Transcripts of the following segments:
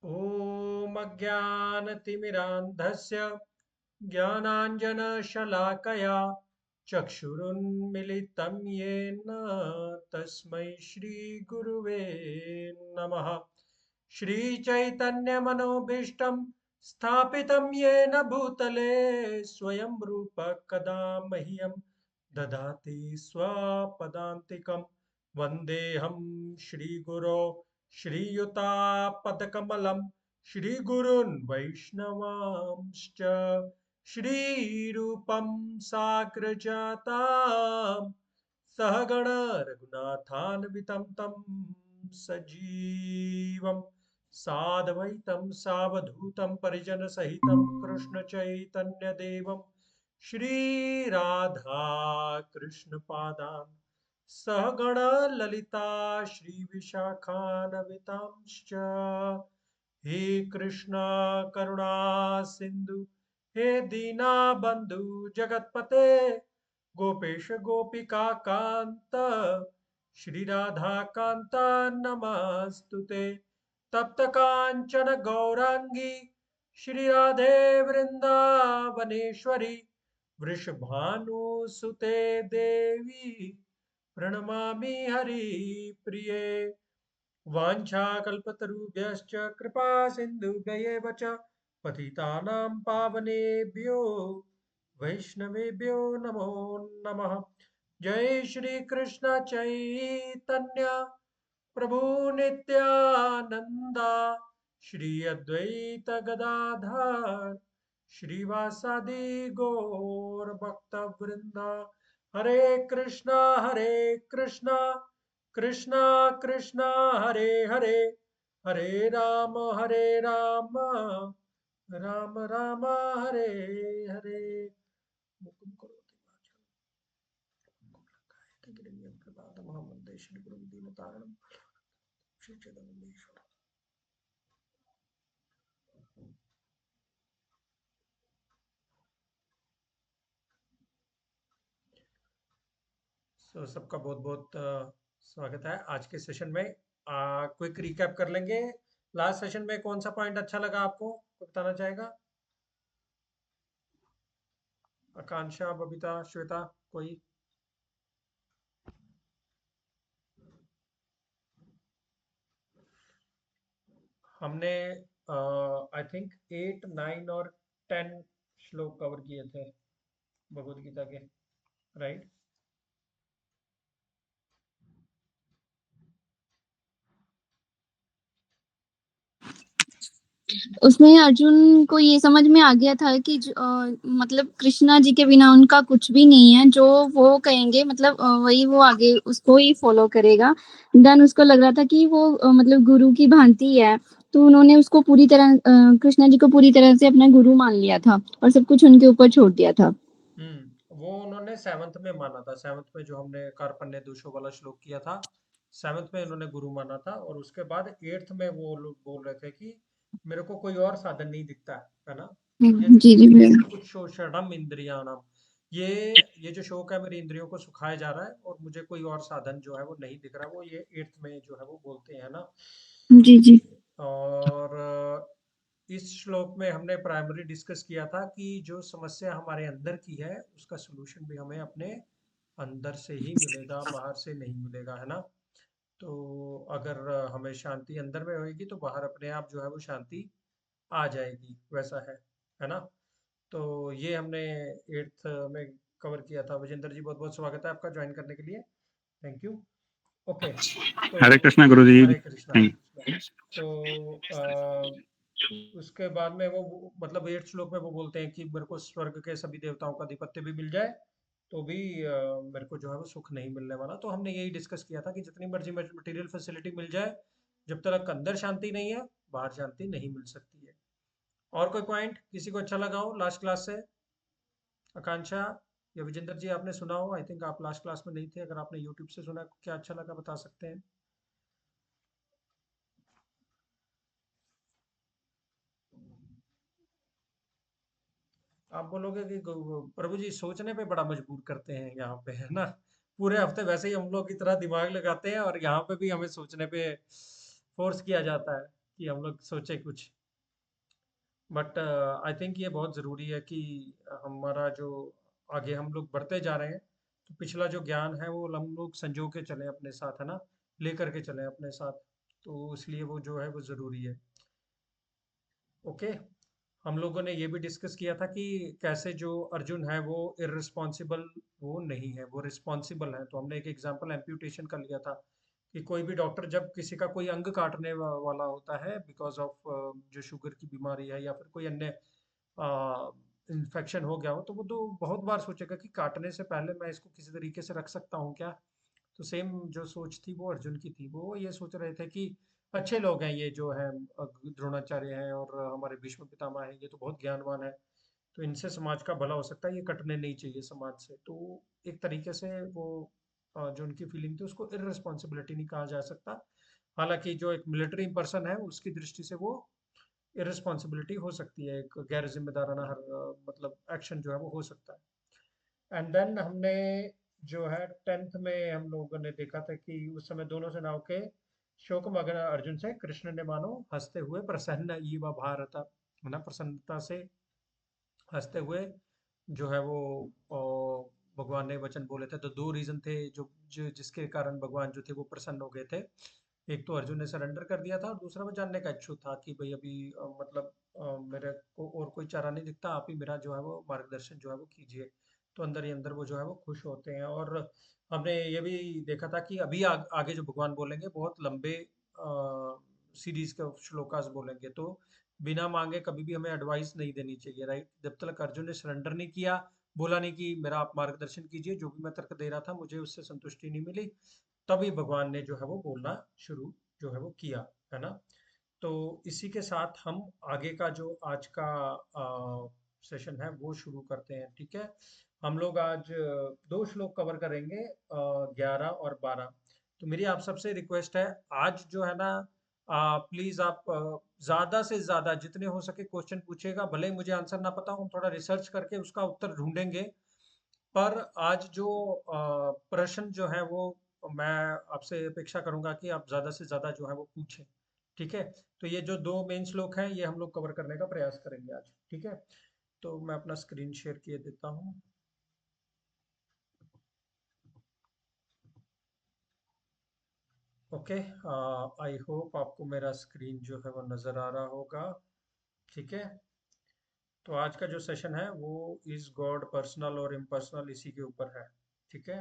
ॐ अज्ञानतिमिरान्धस्य ज्ञानाञ्जनशलाकया चक्षुरुन्मिलितं येन तस्मै श्रीगुरुवे नमः। श्रीचैतन्यमनोभीष्टं स्थापितं येन भूतले स्वयं रूप कदा मह्यं ददाति स्वपदान्तिकं। वन्देऽहं श्रीगुरो श्रीयुतापदकमलं श्रीगुरून् वैष्णवांश्च श्रीरूपं साग्रजातां सहगण रघुनाथान्वितं तं सजीवं साद्वैतं सावधूतं परिजनसहितं कृष्णचैतन्यदेवं श्रीराधा कृष्णपादान् सहगण ललिता श्रीविशाखान्वितांश्च। हे कृष्ण करुणा सिंधु, हे दीना बंधु जगतपते, गोपेश गोपिका कांत श्री राधा कांत नमस्तुते। तप्त कांचन गौरांगी श्री राधे वृंदावनेश्वरी, वृषभानुसुते देवी प्रणमामि हरिप्रिये। वाञ्छाकल्पतरुभ्यश्च कृपा सिन्धुभ्येव च पतितानां पावनेभ्यो वैष्णवेभ्यो नमो नमः। जय श्री कृष्ण चैतन्य प्रभु नित्यानंद, श्री अद्वैत गदाधर श्रीवासादि गौर भक्त वृंदा। हरे कृष्णा कृष्णा कृष्णा हरे हरे, हरे राम राम राम हरे हरे। मुकुंद करोति वाचालं गिरिं प्रसादमहं वन्दे श्रीगुरुं दीनतारिणं श्रीचैतन्येश्वरम्। सबका बहुत बहुत स्वागत है आज के सेशन में। क्विक रिकैप कर लेंगे। लास्ट सेशन में कौन सा पॉइंट अच्छा लगा आपको, कोई बताना चाहेगा? आकांक्षा, बबीता, श्वेता, कोई? हमने आई थिंक 8, 9 और 10 श्लोक कवर किए थे भगवत गीता के, राइट? उसमें अर्जुन को ये समझ में आ गया था कि मतलब कृष्णा जी के बिना उनका कुछ भी नहीं है। जो वो कहेंगे मतलब वही वो आगे उसको ही फॉलो करेगा। देन उसको लग रहा था कि वो मतलब गुरु की भांति है, तो उन्होंने उसको पूरी तरह कृष्णा जी को पूरी तरह से अपना गुरु मान लिया था और सब कुछ उनके ऊपर छोड़ दिया था। वो उन्होंने 7th में माना था। 7th में जो हमने कार्पण्य दोषों वाला श्लोक किया था, 7th में इन्होंने गुरु माना था। और उसके बाद 8th में वो लोग बोल रहे थे कि मेरे को कोई और साधन नहीं दिखता है ना। जी जी भैया। कुछ शोषणम इंद्रियाणम, ये जो शौक है मेरी इंद्रियों को सुखाया जा रहा है और मुझे कोई और साधन जो है वो नहीं दिख रहा। वो ये 8th में जो है वो बोलते हैं ना। जी जी और इस श्लोक में हमने प्राइमरी डिस्कस किया था कि जो समस्या हमारे अंदर की है उसका सलूशन भी हमें अपने अंदर से ही मिलेगा, बाहर से नहीं मिलेगा, है ना। तो अगर हमें शांति अंदर में होगी तो बाहर अपने आप जो है वो शांति आ जाएगी, वैसा है ना। तो ये हमने 8th में कवर किया था। विजेंद्र जी बहुत बहुत स्वागत है आपका ज्वाइन करने के लिए, थैंक यू। ओके, तो हरे कृष्णा गुरु जी। हरे कृष्णा हरे कृष्णा। तो उसके बाद में वो मतलब 8th श्लोक में वो बोलते हैं कि मेरे को स्वर्ग के सभी देवताओं का आधिपत्य भी मिल जाए तो भी मेरे को जो है वो सुख नहीं मिलने वाला। तो हमने यही डिस्कस किया था कि जितनी मर्जी मटेरियल फैसिलिटी मिल जाए, जब तक अंदर शांति नहीं है बाहर शांति नहीं मिल सकती है। और कोई पॉइंट किसी को अच्छा लगा हो लास्ट क्लास से? आकांक्षा या विजेंद्र जी, आपने सुना हो? आई थिंक आप लास्ट क्लास में नहीं थे। अगर आपने यूट्यूब से सुना, क्या अच्छा लगा बता सकते हैं। आप बोलोगे कि प्रभु जी सोचने पे बड़ा मजबूर करते हैं यहाँ पे, है ना। पूरे हफ्ते वैसे ही हम लोग की तरह दिमाग लगाते हैं और यहाँ पे भी हमें सोचने पे फोर्स किया जाता है। कि हम लोग सोचे कुछ। बट आई थिंक ये बहुत ज़रूरी है कि हमारा जो आगे हम लोग बढ़ते जा रहे हैं, तो पिछला जो ज्ञान है वो हम लोग संजो के चलें अपने साथ, है ना, लेकर के चलें अपने साथ। तो इसलिए वो जो है वो ज़रूरी है। ओके। हम लोगों ने ये भी डिस्कस किया था कि कैसे जो अर्जुन है वो इररिस्पॉन्सिबल वो नहीं है, वो रिस्पॉन्सिबल है। तो हमने एक एग्जांपल एम्प्यूटेशन का लिया था कि कोई भी डॉक्टर जब किसी का कोई अंग काटने वाला होता है बिकॉज ऑफ जो शुगर की बीमारी है या फिर कोई अन्य इन्फेक्शन हो गया हो, तो वो तो बहुत बार सोचेगा कि काटने से पहले मैं इसको किसी तरीके से रख सकता हूँ क्या। तो सेम जो सोच थी वो अर्जुन की थी, वो ये सोच रहे थे कि अच्छे लोग हैं ये जो हैं, द्रोणाचार्य हैं और हमारे भीष्म पितामह हैं, ये तो बहुत ज्ञानवान है, तो इनसे समाज का भला हो सकता है, ये कटने नहीं चाहिए समाज से। तो एक तरीके से वो जो उनकी फीलिंग थी उसको इररिस्पॉन्सिबिलिटी नहीं कहा जा सकता। हालांकि जो एक मिलिट्री पर्सन है उसकी दृष्टि से वो इररिस्पॉन्सिबिलिटी हो सकती है, एक गैर जिम्मेदाराना हर मतलब एक्शन जो है वो हो सकता है। एंड देन हमने जो है 10th में हम लोगों ने देखा था कि उस समय दोनों सेनाओं के शोक मग्न अर्जुन से कृष्ण ने मानो हंसते हुए प्रसन्न ईव भारत, है ना, प्रसन्नता से हंसते हुए जो है वो भगवान ने वचन बोले थे। तो दो रीजन थे जो जिसके कारण भगवान जो थे वो प्रसन्न हो गए थे। एक तो अर्जुन ने सरेंडर कर दिया था और दूसरा वो जानने का इच्छुक था कि भाई अभी मतलब मेरे को और कोई चारा नहीं दिखता, आप ही मेरा जो है वो मार्गदर्शन जो है वो कीजिए। तो अंदर ही अंदर वो जो है वो खुश होते हैं। और हमने ये भी देखा था कि अभी आगे जो भगवान बोलेंगे बहुत लंबे सीरीज के श्लोकास बोलेंगे, तो बिना मांगे कभी भी हमें एडवाइस नहीं देनी चाहिए, राइट। जब तक अर्जुन ने सरेंडर नहीं किया, बोला नहीं कि मेरा आप मार्गदर्शन कीजिए, जो भी मैं तर्क दे रहा था मुझे उससे संतुष्टि नहीं मिली, तभी भगवान ने जो है वो बोलना शुरू जो है वो किया, है ना। तो इसी के साथ हम आगे का जो आज का सेशन है वो शुरू करते हैं, ठीक है। हम लोग आज दो श्लोक कवर करेंगे, 11 और 12। तो मेरी आप सबसे रिक्वेस्ट है, आज जो है ना प्लीज आप ज्यादा से ज्यादा जितने हो सके क्वेश्चन पूछिएगा, भले ही मुझे आंसर ना पता हो, हम थोड़ा रिसर्च करके उसका उत्तर ढूंढेंगे। पर आज जो प्रश्न जो है वो मैं आपसे अपेक्षा करूंगा कि आप ज्यादा से ज्यादा जो है वो पूछें, ठीक है। तो ये जो दो मेन श्लोक हैं ये हम लोग कवर करने का प्रयास करेंगे आज, ठीक है। तो मैं अपना स्क्रीन शेयर किए देता हूँ। ओके, आई होप आपको मेरा स्क्रीन जो है वो नज़र आ रहा होगा, ठीक है। तो आज का जो सेशन है वो इज गॉड पर्सनल और इम्पर्सनल, इसी के ऊपर है, ठीक है।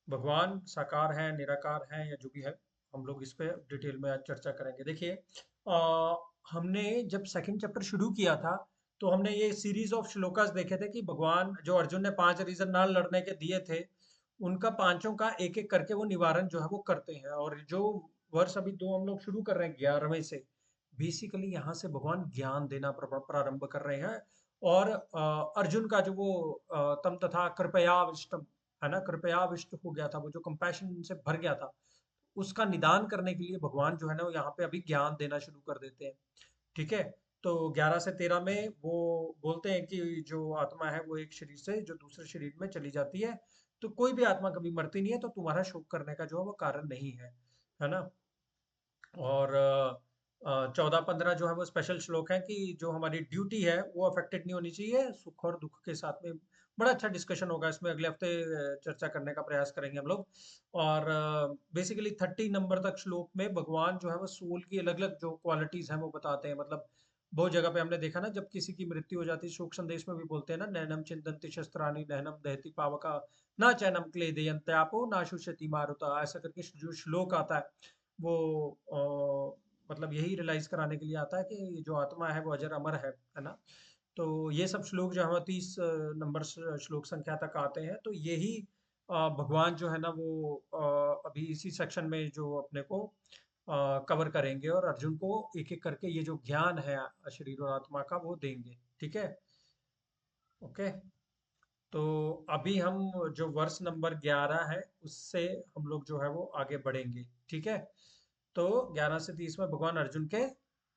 भगवान साकार है, निराकार है, या जो भी है, हम लोग इस पे डिटेल में आज चर्चा करेंगे। देखिए, हमने जब सेकंड चैप्टर शुरू किया था तो हमने ये सीरीज ऑफ श्लोकास देखे थे कि भगवान जो अर्जुन ने 5 रीजन ना लड़ने के दिए थे, उनका पांचों का एक एक करके वो निवारण जो है वो करते हैं। और जो वर्ष अभी दो हम लोग शुरू कर रहे हैं 11वें से, बेसिकली यहाँ से भगवान ज्ञान देना प्रारंभ कर रहे हैं। और अर्जुन का जो वो तम तथा कृपया है ना, कृपयाविष्ट हो गया था, वो जो कंपैशन से भर गया था, उसका निदान करने के लिए भगवान जो है ना वो यहाँ पे अभी ज्ञान देना शुरू कर देते हैं, ठीक है। तो 11 से 13 में वो बोलते हैं कि जो आत्मा है वो एक शरीर से जो दूसरे शरीर में चली जाती है, तो कोई भी आत्मा कभी मरती नहीं है, तो तुम्हारा शोक करने का जो है वो कारण नहीं है ना। और 14-15 जो है वो स्पेशल श्लोक है कि जो हमारी ड्यूटी है वो अफेक्टेड नहीं होनी चाहिए, सुख और दुख के साथ में। बड़ा अच्छा डिस्कशन होगा इसमें, अगले हफ्ते चर्चा करने का प्रयास करेंगे हम लोग। और बेसिकली 30 नंबर तक श्लोक में भगवान जो है वो सोल की अलग अलग जो क्वालिटीज हैं वो बताते हैं। मतलब बहुत जगह पे हमने देखा ना, जब किसी की मृत्यु हो जाती है, शोक संदेश में भी बोलते हैं ना, नैनम चिंतन्ति शस्त्राणि दहनम दहति पावका ना चैनम क्लेदयन्त्यापो ना शुष्यति मारुता, ऐसा करके जो श्लोक आता है वो मतलब यही रियलाइज कराने के लिए आता है कि ये जो आत्मा है वो अजर अमर है ना। तो ये सब श्लोक जो हमें 30 नंबर श्लोक संख्या तक आते हैं, तो यही भगवान जो है ना वो अभी इसी सेक्शन में जो अपने को कवर करेंगे और अर्जुन को एक एक करके ये जो ज्ञान है शरीर और आत्मा का वो देंगे, ठीक है। ओके। तो अभी हम जो वर्ष नंबर 11 है उससे हम लोग जो है वो आगे बढ़ेंगे, ठीक है। तो 11 से 30 में भगवान अर्जुन के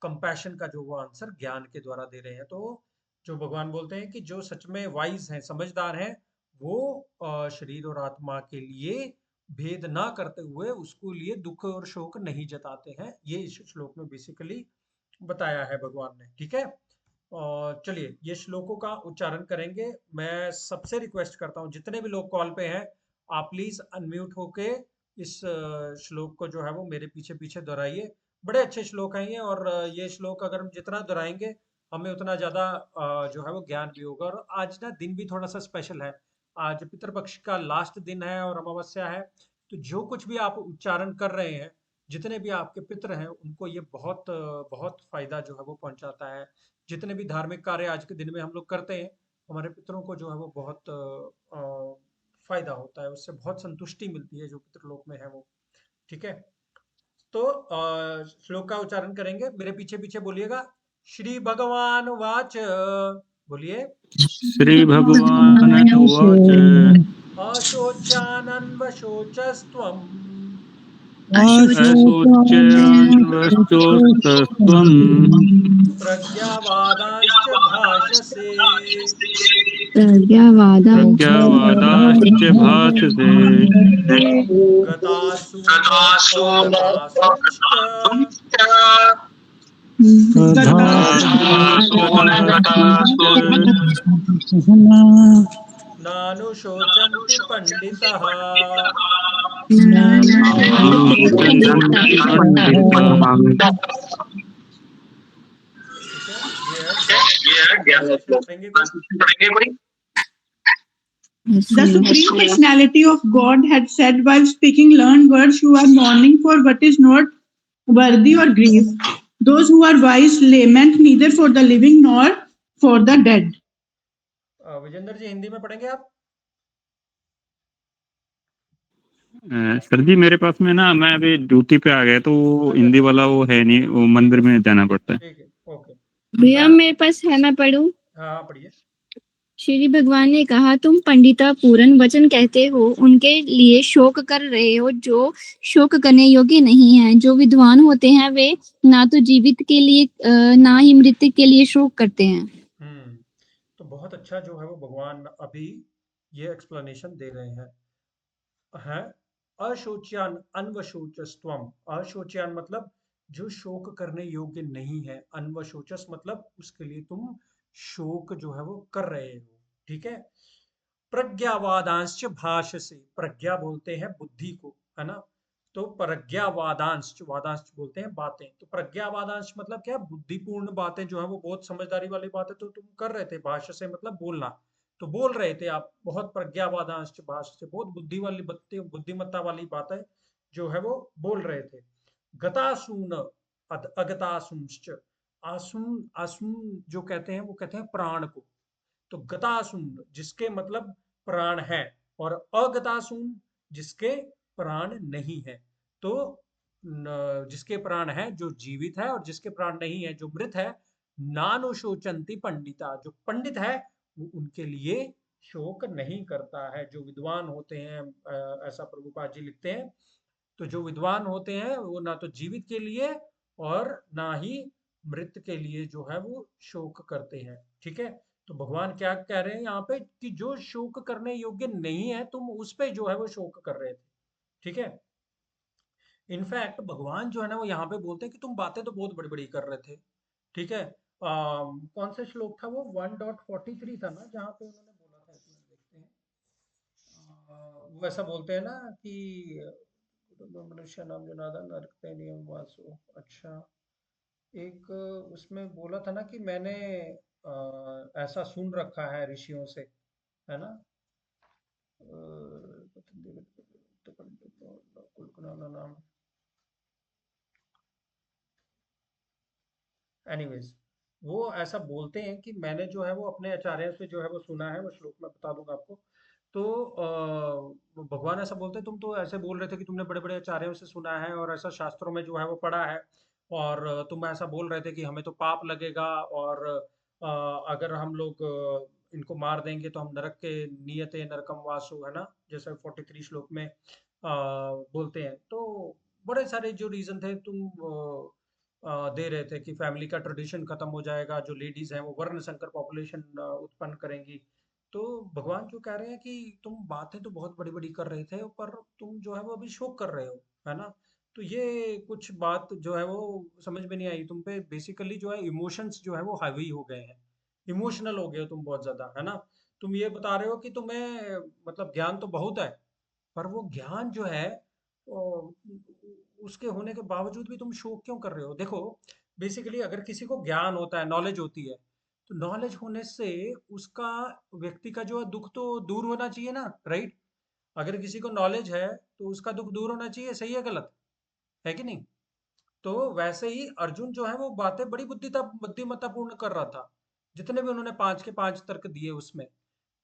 कंपैशन का जो वो आंसर ज्ञान के द्वारा दे रहे हैं। तो जो भगवान बोलते हैं कि जो सच में वाइज हैं, समझदार हैं, वो शरीर और आत्मा के लिए भेद ना करते हुए उसको लिए दुख और शोक नहीं जताते हैं। ये इस श्लोक में बेसिकली बताया है भगवान ने। ठीक है, और चलिए ये श्लोकों का उच्चारण करेंगे। मैं सबसे रिक्वेस्ट करता हूँ जितने भी लोग कॉल पे हैं, आप प्लीज अनम्यूट होके इस श्लोक को जो है वो मेरे पीछे पीछे दोहराइए। बड़े अच्छे श्लोक हैं ये, और ये श्लोक अगर हम जितना दोहराएंगे हमें उतना ज्यादा जो है वो ज्ञान भी होगा। और आज ना दिन भी थोड़ा सा स्पेशल है, आज पितृपक्ष का लास्ट दिन है और अमावस्या है। तो जो कुछ भी आप उच्चारण कर रहे हैं, जितने भी आपके पितृ हैं, उनको ये बहुत बहुत फायदा जो है वो पहुंचाता है। जितने भी धार्मिक कार्य आज के दिन में हम लोग करते हैं, हमारे पितरों को जो है वो बहुत फायदा होता है, उससे बहुत संतुष्टि मिलती है जो पितृलोक में है वो। ठीक है, तो श्लोक का उच्चारण करेंगे, मेरे पीछे पीछे बोलिएगा। श्री भगवान वाच, बोलिए। श्रीभगवान् उवाच अशोच्यानन्वशोचस्त्वम् अशोच्यान्वशोचस्त्वम् प्रज्ञावादांश्च भाषसे प्रज्ञावादाश्च भाषसे गतासु नोनगतासूंश्च गतासु नगतासूंश्च नानुशोचन्ति पंडितः। नानुशोचन्ति पंडिताः। ठीक है, ये है ज्ञानोक्ति। पढ़ेंगे कोई? The Supreme Personality of God had said while speaking learned words, "You are mourning for what is not worthy or grief. Those who are wise lament neither for the living nor for the dead." Vijendra जी हिंदी में पढ़ेंगे आप? Sir जी मेरे पास में ना, मैं अभी duty पे आ गया तो हिंदी वाला वो है नहीं, वो मंदिर में जाना पड़ता है। ठीक है, ओके। भैया मेरे पास है, मैं पढ़ूं? हाँ पढ़िए। श्री भगवान ने कहा, तुम पंडिता पूर्ण वचन कहते हो, उनके लिए शोक कर रहे हो जो शोक करने योग्य नहीं है। जो विद्वान होते हैं वे ना तो जीवित के लिए ना ही मृत्यु के लिए शोक करते हैं। तो बहुत अच्छा जो है वो भगवान अभी ये एक्सप्लेनेशन दे रहे हैं। अशोच्यान अन्वशोचस्त्वम, अशोच्यान मतलब जो शोक करने योग्य नहीं है, अन्वशोचस मतलब उसके लिए तुम शोक जो है वो कर रहे हो। ठीक है, प्रज्ञावादांश भाषसे, प्रज्ञा बोलते हैं बुद्धि को, है ना। तो प्रज्ञावादांश, वादांश बोलते हैं बातें, तो प्रज्ञावादांश मतलब क्या, बुद्धिपूर्ण बातें जो है वो बहुत समझदारी वाली बातें तो तुम कर रहे थे। भाष्य से मतलब बोलना, तो बोल रहे थे आप बहुत प्रज्ञावादांश भाष्य से, बहुत बुद्धि वाली बातें, बुद्धिमत्ता वाली बातें जो है वो बोल रहे थे। गतासून अगतासूंश्च, आसून आसून जो कहते हैं वो कहते हैं प्राण को। तो गतासून जिसके मतलब प्राण है, और अगतासून जिसके प्राण नहीं है। तो जिसके प्राण है जो जीवित है, और जिसके प्राण नहीं है जो मृत है। नानुशोचंती पंडिता, जो पंडित है वो उनके लिए शोक नहीं करता है। जो विद्वान होते हैं, ऐसा प्रभुपाद जी लिखते हैं, तो जो विद्वान होते हैं वो ना तो जीवित के लिए और ना ही मृत के लिए जो है वो शोक करते हैं। ठीक है, तो भगवान क्या कह रहे हैं यहाँ पे कि जो शोक करने योग्य नहीं है तुम उस पे जो है वो शोक कर रहे थे। ठीक है, इनफैक्ट भगवान जो है ना वो यहाँ पे बोलते हैं कि तुम बातें तो बहुत बड़ी बड़ी कर रहे थे। ठीक है, कौन सा श्लोक था वो, 1.43 था ना, जहाँ पे उन्होंने बोला था, इसमें देखते हैं। वो ऐसा बोलते हैं ना कि मनुष्य नाम जनार्दन नरक पे नियम वासु। अच्छा, एक उसमें बोला था ना कि मैंने ऐसा सुन रखा है ऋषियों से, है ना। नाम, एनीवेज, वो ऐसा बोलते हैं कि मैंने जो है वो अपने आचार्य से जो है वो सुना है, वो श्लोक में बता दूंगा आपको। तो वो भगवान ऐसा बोलते हैं, तुम तो ऐसे बोल रहे थे कि तुमने बड़े बड़े आचार्यों से सुना है और ऐसा शास्त्रों में जो है वो पढ़ा है, और तुम ऐसा बोल रहे थे कि हमें तो पाप लगेगा, और अगर हम लोग इनको मार देंगे तो हम नरक के नियते नरकम वासु, है ना, जैसे 43 श्लोक में बोलते हैं। तो बड़े सारे जो रीजन थे तुम दे रहे थे कि फैमिली का ट्रेडिशन खत्म हो जाएगा, जो लेडीज हैं वो वर्ण संकर पॉपुलेशन उत्पन्न करेंगी। तो भगवान जो कह रहे हैं कि तुम बातें तो बहुत बड़ी-बड़ी कर रहे थे, पर तुम जो है वो अभी शोक कर रहे हो, है ना? तो ये कुछ बात जो है वो समझ में नहीं आई तुम पे। बेसिकली जो है इमोशंस जो है वो हावी हो गए हैं, इमोशनल हो गए हो तुम बहुत ज़्यादा, है ना? तुम ये बता रहे हो कि तुम्हें मतलब ज्ञान तो बहुत है, पर वो ज्ञान जो है उसके होने के बावजूद भी तुम शोक क्यों कर रहे हो? देखो, बेसिकली अगर किसी को ज्ञान होता है, नॉलेज होती है, तो नॉलेज होने से उसका व्यक्ति का जो है दुख तो दूर होना चाहिए ना, राइट? अगर किसी को नॉलेज है तो उसका दुख दूर होना चाहिए, सही है गलत? है कि नहीं? तो वैसे ही अर्जुन जो है वो बातें बड़ी बुद्धिमत्तापूर्ण कर रहा था, जितने भी उन्होंने 5 के 5 तर्क दिए उसमें।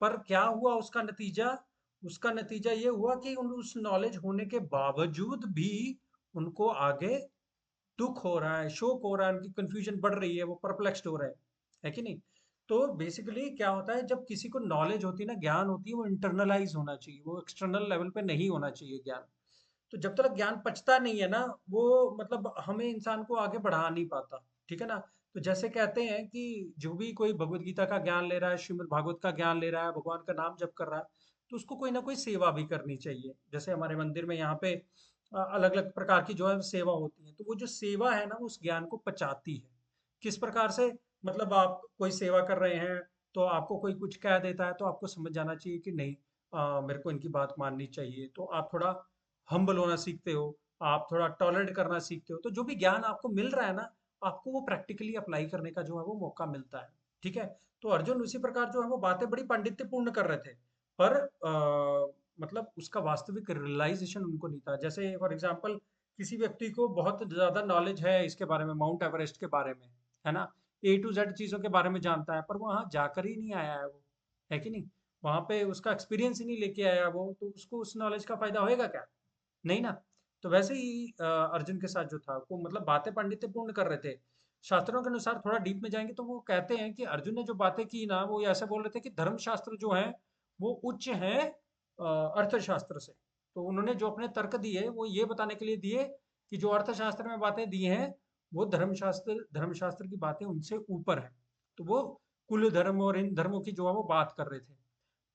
पर क्या हुआ उसका नतीजा? उसका नतीजा ये हुआ कि उस नॉलेज होने के बावजूद भी उनको आगे दुख हो रहा है, शोक हो रहा है, उनकी कंफ्यूजन बढ़ रही है, वो परप्लेक्स्ड हो रहे हैं, है कि नहीं? तो बेसिकली क्या होता है, जब किसी को नॉलेज होती है ना, ज्ञान होती है, वो इंटरनलाइज होना चाहिए, वो एक्सटर्नल लेवल पे नहीं होना चाहिए ज्ञान। तो जब तक ज्ञान पचता नहीं है ना, वो मतलब हमें इंसान को आगे बढ़ा नहीं पाता, ठीक है ना? तो जैसे कहते हैं कि जो भी कोई भगवत गीता का ज्ञान ले रहा है, श्रीमद् भागवत का ज्ञान ले रहा है, भगवान का नाम जप कर रहा है, तो उसको कोई ना कोई सेवा भी करनी चाहिए। जैसे हमारे मंदिर में यहाँ पे अलग अलग प्रकार की जो है सेवा होती है, तो वो जो सेवा है ना, वो उस ज्ञान को पचाती है। किस प्रकार से? मतलब आप कोई सेवा कर रहे हैं, तो आपको कोई कुछ कह देता है, तो आपको समझ जाना चाहिए कि नहीं, मेरे को इनकी बात माननी चाहिए। तो आप थोड़ा हम्बल होना सीखते हो, आप थोड़ा टॉलरेट करना सीखते हो। तो जो भी ज्ञान आपको मिल रहा है ना, आपको वो प्रैक्टिकली अप्लाई करने का जो है वो मौका मिलता है, ठीक है? तो अर्जुन उसी प्रकार जो है वो बातें बड़ी पांडित्यपूर्ण कर रहे थे, पर मतलब उसका वास्तविक रियलाइजेशन उनको नहीं था। जैसे फॉर एग्जांपल, किसी व्यक्ति को बहुत ज्यादा नॉलेज है इसके बारे में, माउंट एवरेस्ट के बारे में, है ना? ए टू जेड चीजों के बारे में जानता है, पर वहां जाकर ही नहीं आया है वो, है कि नहीं? वहां पे उसका एक्सपीरियंस ही नहीं लेके आया वो, तो उसको उस नॉलेज का फायदा होएगा क्या? नहीं ना। तो वैसे ही अर्जुन के साथ जो था वो मतलब बातें पांडित्यपूर्ण कर रहे थे। शास्त्रों के अनुसार थोड़ा डीप में जाएंगे तो वो कहते हैं कि अर्जुन ने जो बातें की ना, वो ऐसे बोल रहे थे कि धर्मशास्त्र जो है वो उच्च है अर्थशास्त्र से। तो उन्होंने जो अपने तर्क दिए वो ये बताने के लिए दिए कि जो अर्थशास्त्र में बातें दी हैं, वो धर्मशास्त्र की बातें उनसे ऊपर है। तो वो कुल धर्म और इन धर्मों की जो है वो बात कर रहे थे।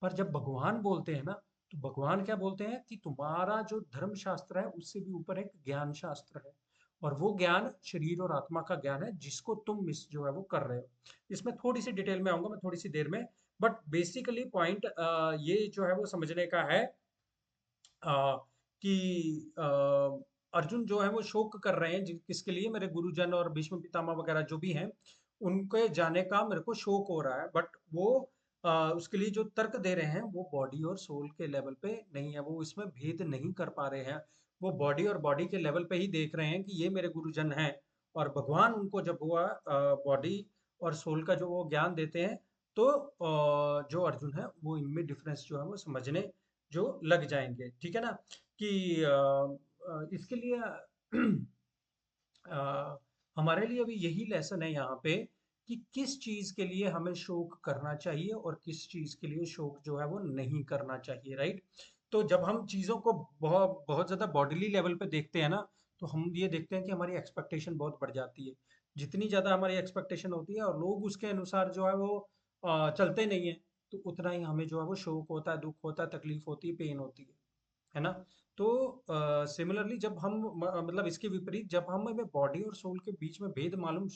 पर जब भगवान बोलते हैं ना, तो भगवान क्या बोलते हैं कि तुम्हारा जो धर्म शास्त्र है उससे भी ऊपर एक ज्ञान शास्त्र है, और वो ज्ञान शरीर और आत्मा का ज्ञान है, जिसको तुम मिस जो है वो कर रहे हो। इसमें थोड़ी सी डिटेल में आऊंगा मैं थोड़ी सी देर में, बट बेसिकली पॉइंट ये जो है वो समझने का है कि अर्जुन जो है वो शोक कर रहे हैं किसके लिए? मेरे गुरुजन और भीष्म पितामह वगैरह जो भी हैं, उनके जाने का मेरे को शोक हो रहा है। बट वो उसके लिए जो तर्क दे रहे हैं वो बॉडी और सोल के लेवल पे नहीं है, वो इसमें भेद नहीं कर पा रहे हैं। वो बॉडी और बॉडी के लेवल पे ही देख रहे हैं कि ये मेरे गुरुजन हैं, और भगवान उनको जब हुआ बॉडी और सोल का जो वो ज्ञान देते हैं, तो जो अर्जुन है वो इनमें डिफरेंस जो है वो समझने जो लग जाएंगे, ठीक है ना? कि इसके लिए हमारे लिए अभी यही लेसन है यहाँ पे कि किस चीज के लिए हमें शोक करना चाहिए और किस चीज के लिए शोक जो है वो नहीं करना चाहिए, राइट? तो जब हम चीजों को बहुत बहुत ज्यादा बॉडीली लेवल पे देखते हैं ना, तो हम ये देखते हैं कि हमारी एक्सपेक्टेशन बहुत बढ़ जाती है। जितनी ज्यादा हमारी एक्सपेक्टेशन होती है और लोग उसके अनुसार जो है वो चलते नहीं है, तो उतना ही हमें जो है वो शोक होता है, दुख होता है, तकलीफ होती है, पेन होती है ना? तो सिमिलरली जब हम मतलब इसके विपरीत जब हमें बॉडी और सोल के बीच में भेद मालूम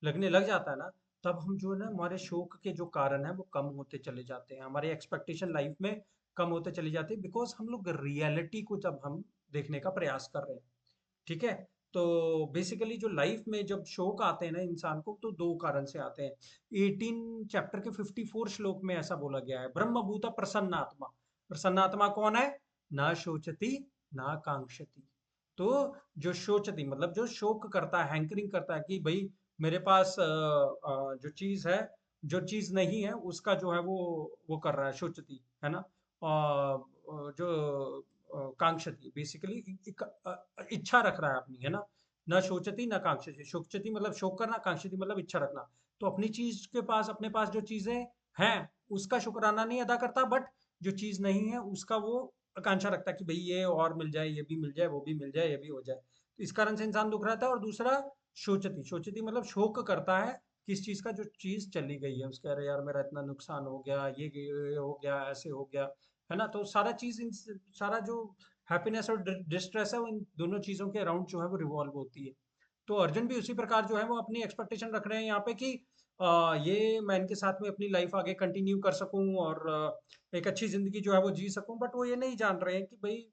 लगने लग जाता है ना, तब हम जो है ना, हमारे शोक के जो कारण है वो कम होते चले जाते हैं, हमारी एक्सपेक्टेशन लाइफ में कम होते चली जाती है, बिकॉज हम लोग रियलिटी को जब हम देखने का प्रयास कर रहे हैं, ठीक है? तो बेसिकली जो लाइफ में जब शोक आते हैं ना इंसान को, तो दो कारण से आते हैं। 18 चैप्टर के 54 श्लोक में ऐसा बोला गया है, ब्रह्मभूत प्रसन्नात्मा। प्रसन्नात्मा कौन है? ना शोचती ना कांक्षती। तो जो शोचती मतलब जो शोक करता है, हैंकरिंग करता है कि भाई मेरे पास जो चीज है, जो चीज नहीं है उसका जो है वो कर रहा है, शोचती, है ना? जो कांक्षती बेसिकली इच्छा रख रहा है अपनी, है ना? न शोचती न कांक्षती। शोचती मतलब शोक करना, कांक्षती मतलब इच्छा रखना। तो अपनी चीज के पास, अपने पास जो चीजें हैं उसका शुक्राना नहीं अदा करता, बट जो चीज नहीं है उसका वो आकांक्षा रखता है कि भाई ये और मिल जाए, ये भी मिल जाए, वो भी मिल जाए, ये भी हो जाए। तो इस कारण से इंसान दुख रहता है। और दूसरा शोचती, शोचती मतलब शोक करता है किस चीज का, जो चीज चली गई है उसके, अरे यार मेरा इतना नुकसान हो गया, ये हो गया, ऐसे हो गया, है ना। तो सारा चीज सारा जो हैप्पीनेस और डिस्ट्रेस है वो इन दोनों चीजों के अराउंड जो है वो रिवॉल्व होती है। तो अर्जुन भी उसी प्रकार जो है वो अपनी एक्सपेक्टेशन रख रहे हैं यहाँ पे कि ये मैं इनके साथ में अपनी लाइफ आगे कंटिन्यू कर सकूं और एक अच्छी जिंदगी जो है वो जी सकूं। बट वो ये नहीं जान रहे हैं कि भाई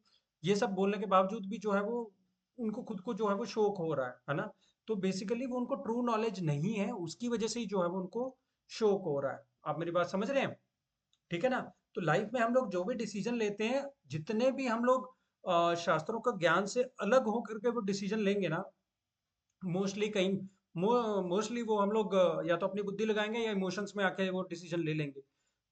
ये सब बोलने के बावजूद भी जो है वो उनको खुद को जो है वो शोक हो रहा है ना। तो बेसिकली वो उनको ट्रू नॉलेज नहीं है, उसकी वजह से ही जो है वो उनको शोक हो रहा है। आप मेरी बात समझ रहे हैं, ठीक है ना। तो लाइफ में हम लोग जो भी डिसीजन लेते हैं, जितने भी हम लोग शास्त्रों का ज्ञान से अलग होकर के वो डिसीजन लेंगे ना, मोस्टली कहीं मोस्टली वो हम लोग या तो अपनी बुद्धि लगाएंगे या इमोशंस में आके वो डिसीजन ले लेंगे।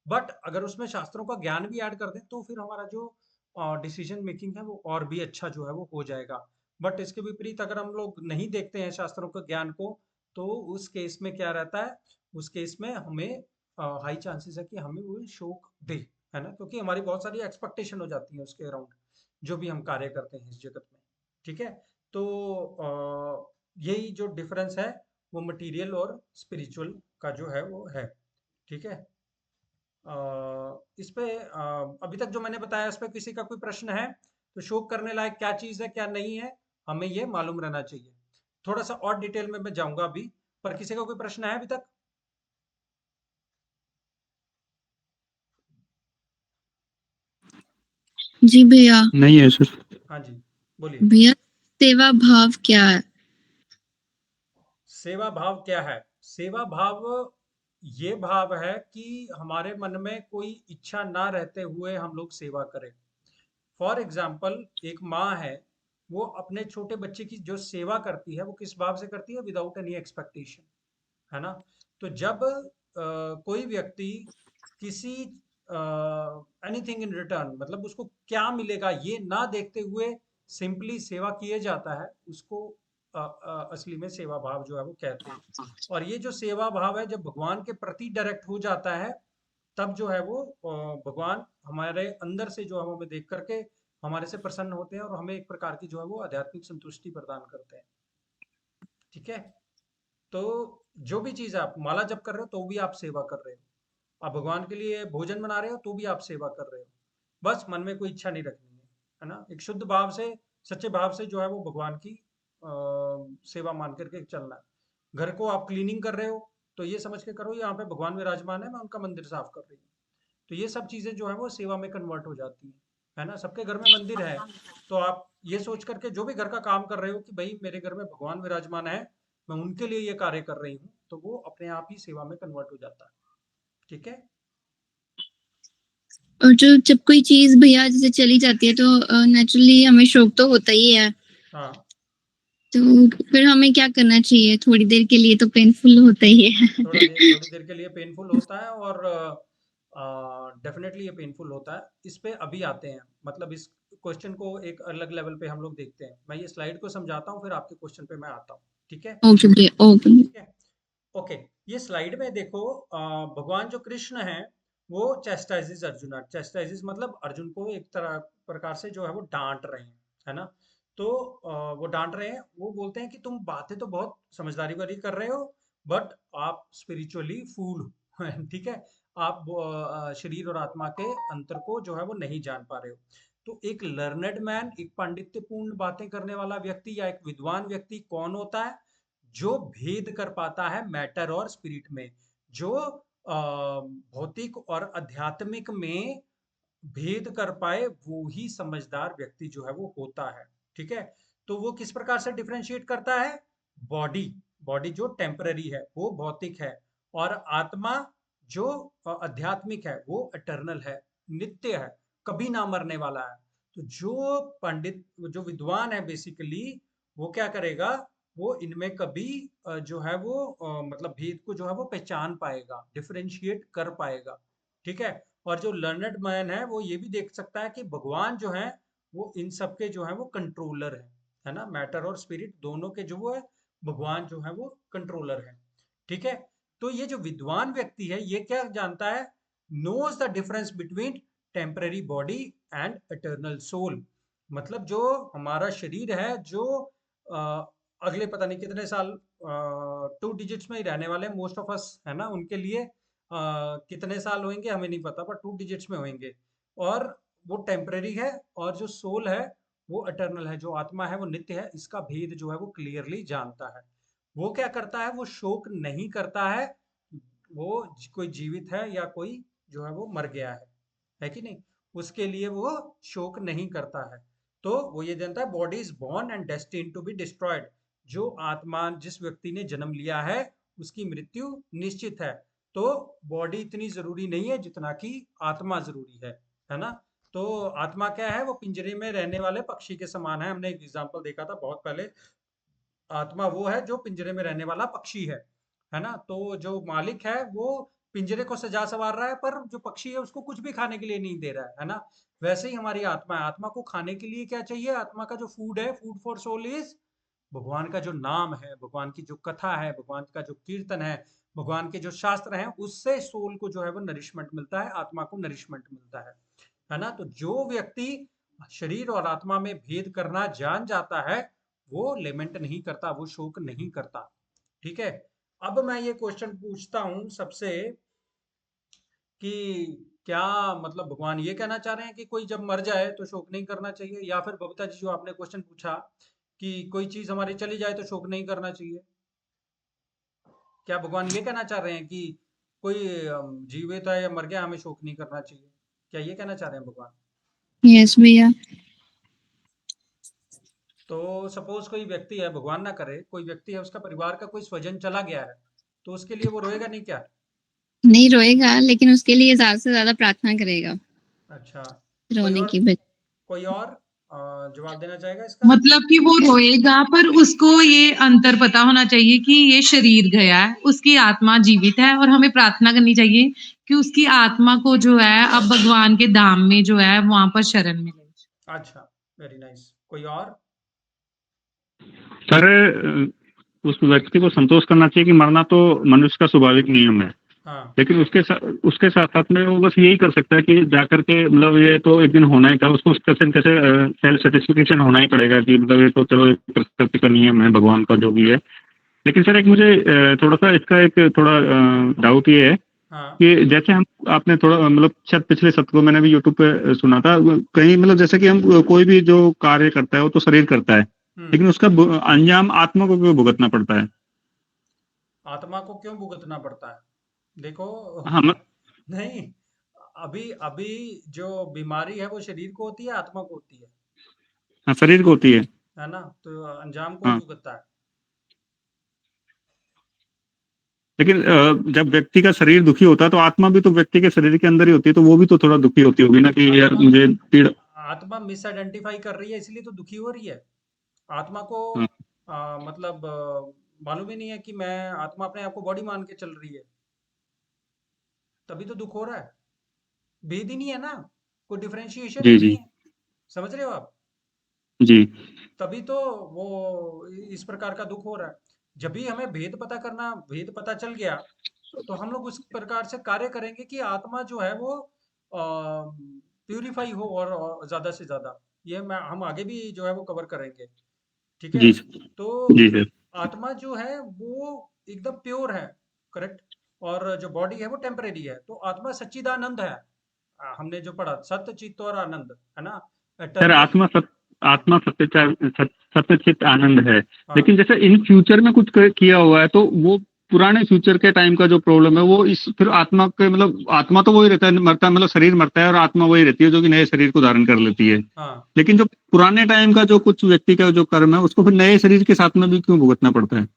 बट अगर उसमें शास्त्रों का ज्ञान भी ऐड कर दें तो फिर हमारा जो डिसीजन मेकिंग है वो और भी अच्छा जो है वो हो जाएगा। बट इसके विपरीत अगर हम लोग नहीं देखते हैं शास्त्रों के ज्ञान को, तो उस केस में क्या रहता है, उस केस में हमें हाई चांसेस है कि हमें वो शोक दे, है ना, क्योंकि हमारी बहुत सारी एक्सपेक्टेशन हो जाती है उसके अराउंड जो भी हम कार्य करते हैं इस जगत में। ठीक है। तो यही जो डिफरेंस है वो मटेरियल और स्पिरिचुअल का जो है वो है। ठीक है। इस पे अभी तक जो मैंने बताया इस पे किसी का कोई प्रश्न है तो शोक करने लायक क्या चीज़ है क्या नहीं है, हमें ये मालूम रहना चाहिए। थोड़ा सा और डिटेल में मैं जाऊंगा अभी, पर किसी का कोई प्रश्न है अभी तक? जी भैया। नहीं है सर। हाँ जी, बोलिए। भैया सेवा भाव क्या है? सेवा भाव क्या है? सेवा भाव ये भाव है कि हमारे मन में कोई इच्छा ना रहते हुए हम लोग सेवा करें। फॉर एग्जाम्पल एक माँ है, वो अपने छोटे बच्चे की जो सेवा करती है वो किस भाव से करती है? विदाउट एनी एक्सपेक्टेशन, है ना। तो जब कोई व्यक्ति किसी एनीथिंग इन रिटर्न, मतलब उसको क्या मिलेगा ये ना देखते हुए सिंपली सेवा किए जाता है, उसको असली में सेवा भाव जो है वो कहते हैं। और ये जो सेवा भाव है जब भगवान के प्रति डायरेक्ट हो जाता है, तब जो है वो भगवान हमारे अंदर से जो है हमें देख करके हमारे से प्रसन्न होते हैं और हमें एक प्रकार की जो है वो आध्यात्मिक संतुष्टि प्रदान करते हैं। ठीक है। तो जो भी चीज़ आप माला जप कर रहे हो तो भी आप सेवा कर रहे हो, आप भगवान के लिए भोजन बना रहे हो तो भी आप सेवा कर रहे हो। बस मन में कोई इच्छा नहीं रखनी है ना। एक शुद्ध भाव से, सच्चे भाव से जो है वो भगवान की सेवा मान करके चलना है। घर को आप क्लीनिंग कर रहे हो तो ये समझ के करो यहाँ पे भगवान विराजमान है, मैं उनका मंदिर साफ कर रही हूँ। तो ये सब चीज़ें जो है वो सेवा में कन्वर्ट हो जाती है ना। सबके घर में मंदिर है, तो आप ये सोच करके जो भी घर का काम कर रहे हो कि भाई मेरे घर में भगवान विराजमान है, मैं उनके लिए ये कार्य कर रही हूँ, तो वो अपने आप ही सेवा में कन्वर्ट हो जाता है। ठीक है। और जो जब कोई चीज भैया जैसे चली जाती है तो नेचुरली हमें शौक तो होता ही है। हाँ, तो फिर हमें क्या करना चाहिए? थोड़ी देर के लिए तो पेनफुल होता ही है। थोड़ी देर के लिए पेनफुल होता है और डेफिनेटली ये पेनफुल होता है। इस पे अभी आते हैं, मतलब इस क्वेश्चन को एक अलग लेवल पे हम लोग देखते हैं। मैं ये स्लाइड को समझाता हूँ फिर आपके क्वेश्चन पे मैं आता हूँ। ठीक है। ओके भैया, ओके। ठीक है। ओके। ये स्लाइड में देखो, भगवान जो कृष्ण है वो चैस्टाइजेस अर्जुन। चैस्टाइजेस मतलब अर्जुन को एक तरह प्रकार से जो है वो डांट रहे हैं, है ना। तो वो डांट रहे हैं, वो बोलते हैं कि तुम बातें तो बहुत समझदारी वाली कर रहे हो, बट आप स्पिरिचुअली फूल हो। ठीक है। आप शरीर और आत्मा के अंतर को जो है वो नहीं जान पा रहे हो। तो एक लर्नेड मैन, एक पांडित्यपूर्ण बातें करने वाला व्यक्ति या एक विद्वान व्यक्ति कौन होता है? जो भेद कर पाता है मैटर और स्पिरिट में, जो भौतिक और आध्यात्मिक में भेद कर पाए, वो ही समझदार व्यक्ति जो है वो होता है। ठीक है। तो वो किस प्रकार से डिफरेंशिएट करता है? बॉडी, बॉडी जो टेम्पररी है वो भौतिक है, और आत्मा जो आध्यात्मिक है वो इटर्नल है, नित्य है, कभी ना मरने वाला है। तो जो पंडित, जो विद्वान है बेसिकली, वो क्या करेगा? वो इनमें कभी जो है वो मतलब भेद को जो है वो पहचान पाएगा, डिफरेंशिएट कर पाएगा। ठीक है। और जो लर्नड मैन है वो ये भी देख सकता है कि भगवान जो है वो इन सब के जो है वो कंट्रोलर है ना। मैटर और स्पिरिट दोनों के जो वो है, भगवान जो है वो कंट्रोलर है। ठीक है। तो ये जो विद्वान व्यक्ति है ये क्या जानता है? Knows the difference between temporary body and eternal soul. मतलब जो हमारा शरीर है, जो अगले पता नहीं कितने साल 2 डिजिट्स में ही रहने वाले मोस्ट ऑफ अस, है ना, उनके लिए कितने साल होंगे हमें नहीं पता, पर 2 डिजिट्स में होंगे, और वो टेम्परेरी है, और जो सोल है वो इटर्नल है, जो आत्मा है वो नित्य है। इसका भेद जो है वो क्लियरली जानता है। वो क्या करता है, वो शोक नहीं करता है, वो कोई जीवित है या कोई जो है वो मर गया है कि नहीं, उसके लिए वो शोक नहीं करता है। तो वो ये जानता है body is born and destined to be destroyed. जो आत्मा, जिस व्यक्ति ने जन्म लिया है उसकी मृत्यु निश्चित है। तो बॉडी इतनी जरूरी नहीं है जितना कि आत्मा जरूरी है ना। तो आत्मा क्या है, वो पिंजरे में रहने वाले पक्षी के समान है। हमने एक एग्जांपल देखा था बहुत पहले, आत्मा वो है जो पिंजरे में रहने वाला पक्षी है ना। तो जो मालिक है वो पिंजरे को सजा संवार रहा है, पर जो पक्षी है उसको कुछ भी खाने के लिए नहीं दे रहा है ना। वैसे ही हमारी आत्मा है, आत्मा को खाने के लिए क्या चाहिए, आत्मा का जो फूड है, फूड फॉर सोल इज भगवान का जो नाम है, भगवान की जो कथा है, भगवान का जो कीर्तन है, भगवान के जो शास्त्र हैं, उससे सोल को जो है वो नरिशमेंट मिलता है, आत्मा को नरिशमेंट मिलता है ना। तो जो व्यक्ति शरीर और आत्मा में भेद करना जान जाता है वो लेमेंट नहीं करता, वो शोक नहीं करता। ठीक है। अब मैं ये क्वेश्चन पूछता हूं सबसे कि क्या मतलब भगवान ये कहना चाह रहे हैं कि कोई जब मर जाए तो शोक नहीं करना चाहिए, या फिर बबीता जी जो आपने क्वेश्चन पूछा कि कोई चीज हमारी चली जाए तो शोक नहीं करना चाहिए, क्या भगवान ये कहना चाह रहे हैं कि कोई जीवित है या मर गया हमें शोक नहीं करना चाहिए, क्या ये कहना चाह रहे हैं भगवान? यस भैया। तो सपोज कोई व्यक्ति है, भगवान ना करे, कोई व्यक्ति है, उसका परिवार का कोई स्वजन चला गया है, तो उसके लिए वो रोएगा नहीं क्या? नहीं रोएगा, लेकिन उसके लिए ज्यादा से ज्यादा प्रार्थना करेगा अच्छा, रोने की बजाय। कोई और जवाब देना चाहेगा इसका? मतलब कि वो रोएगा, पर उसको ये अंतर पता होना चाहिए कि ये शरीर गया है, उसकी आत्मा जीवित है, और हमें प्रार्थना करनी चाहिए कि उसकी आत्मा को जो है अब भगवान के धाम में जो है वहां पर शरण मिले। अच्छा, वेरी नाइस। कोई और? सर उस व्यक्ति को संतोष करना चाहिए कि मरना तो मनुष्य का स्वाभाविक नियम है, हाँ, लेकिन उसके साथ साथ में वो बस यही कर सकता है कि जाकर के मतलब ये तो एक दिन होना ही था, उसको कैसे कैसे सेल्फ सेटिस्फिकेशन होना ही पड़ेगा कि मतलब ये तो चलो एक प्रकृति का नियम है, भगवान का जो भी है। लेकिन सर एक मुझे थोड़ा सा इसका एक थोड़ा डाउट ये है हाँ, कि जैसे हम आपने थोड़ा मतलब शायद पिछले सत्र को मैंने भी यूट्यूब पे सुना था कहीं, मतलब जैसे कि हम कोई भी जो कार्य करता है वो तो शरीर करता है, लेकिन उसका अंजाम आत्मा को क्यों भुगतना पड़ता है? आत्मा को क्यों भुगतना पड़ता है? देखो, हाँ नहीं, अभी अभी जो बीमारी है वो शरीर को होती है, आत्मा को होती हाँ, शरीर को होती है। है ना। तो अंजाम कौन हाँ, भुगतता है? लेकिन जब व्यक्ति का शरीर दुखी होता है तो आत्मा भी तो व्यक्ति के शरीर के अंदर ही होती है, तो वो भी तो थोड़ा दुखी होती होगी ना कि यार मुझे पीड़ा। आत्मा मिस आइडेंटिफाई कर रही है इसलिए तो दुखी हो रही है। आत्मा को हाँ, मतलब मालूम ही नहीं है कि मैं, आत्मा अपने आप को बॉडी मान के चल रही है, तभी तो दुख हो रहा है। भेद ही नहीं है ना, कोई डिफरेंशिएशन ही जी नहीं जी है। समझ रहे हो आप? जी तभी तो वो इस प्रकार का दुख हो रहा है। जब भी हमें भेद पता करना, भेद पता चल गया, तो हम लोग उस प्रकार से कार्य करेंगे कि आत्मा जो है वो प्यूरिफाई हो, और ज्यादा से ज्यादा। ये मैं हम आगे भी जो है वो कवर करेंगे। ठीक है। जी तो जी सर। आत्मा जो है वो एकदम प्योर है, करेक्ट। और जो बॉडी है वो टेम्परेरी है। तो आत्मा सच्चिदानंद है। हमने जो पढ़ा, सत्य चित्त और आनंद, है ना, सर एटर्नल। आत्मा सत्य चित्त आनंद है, हाँ, लेकिन जैसे इन फ्यूचर में कुछ किया हुआ है तो वो पुराने फ्यूचर के टाइम का जो प्रॉब्लम है वो इस फिर आत्मा के मतलब आत्मा तो वही रहता है, मरता है मतलब शरीर मरता है, और आत्मा वही रहती है जो कि नए शरीर को धारण कर लेती है। हाँ। लेकिन जो पुराने टाइम का जो कुछ व्यक्ति का जो कर्म है उसको फिर नए शरीर के साथ में भी क्यों भुगतना पड़ता है?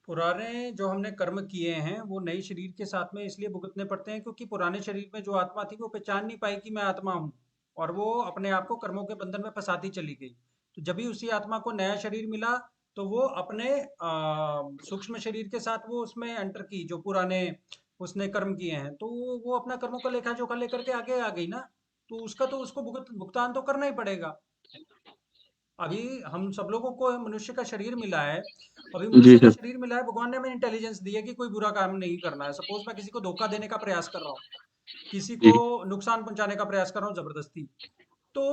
पुराने जो हमने कर्म किए हैं वो नए शरीर के साथ में इसलिए भुगतने पड़ते हैं क्योंकि पुराने शरीर में जो आत्मा थी वो पहचान नहीं पाई कि मैं आत्मा हूँ, और वो अपने आप को कर्मों के बंधन में फंसाती चली गई। तो जब भी उसी आत्मा को नया शरीर मिला तो वो अपने सूक्ष्म शरीर के साथ वो उसमें एंटर की, जो पुराने उसने कर्म किए हैं, तो वो अपना कर्मों का लेखा जोखा लेकर के आगे आ गई ना। तो उसका तो उसको भुगतान तो करना ही पड़ेगा। अभी हम सब लोगों को मनुष्य का शरीर मिला है, अभी जी मनुष्य का सर। शरीर मिला है, भगवान ने हमें इंटेलिजेंस दी है कि कोई बुरा काम नहीं करना है। सपोज मैं किसी को धोखा देने का प्रयास कर रहा हूँ, किसी जी को नुकसान पहुंचाने का प्रयास कर रहा हूँ जबरदस्ती, तो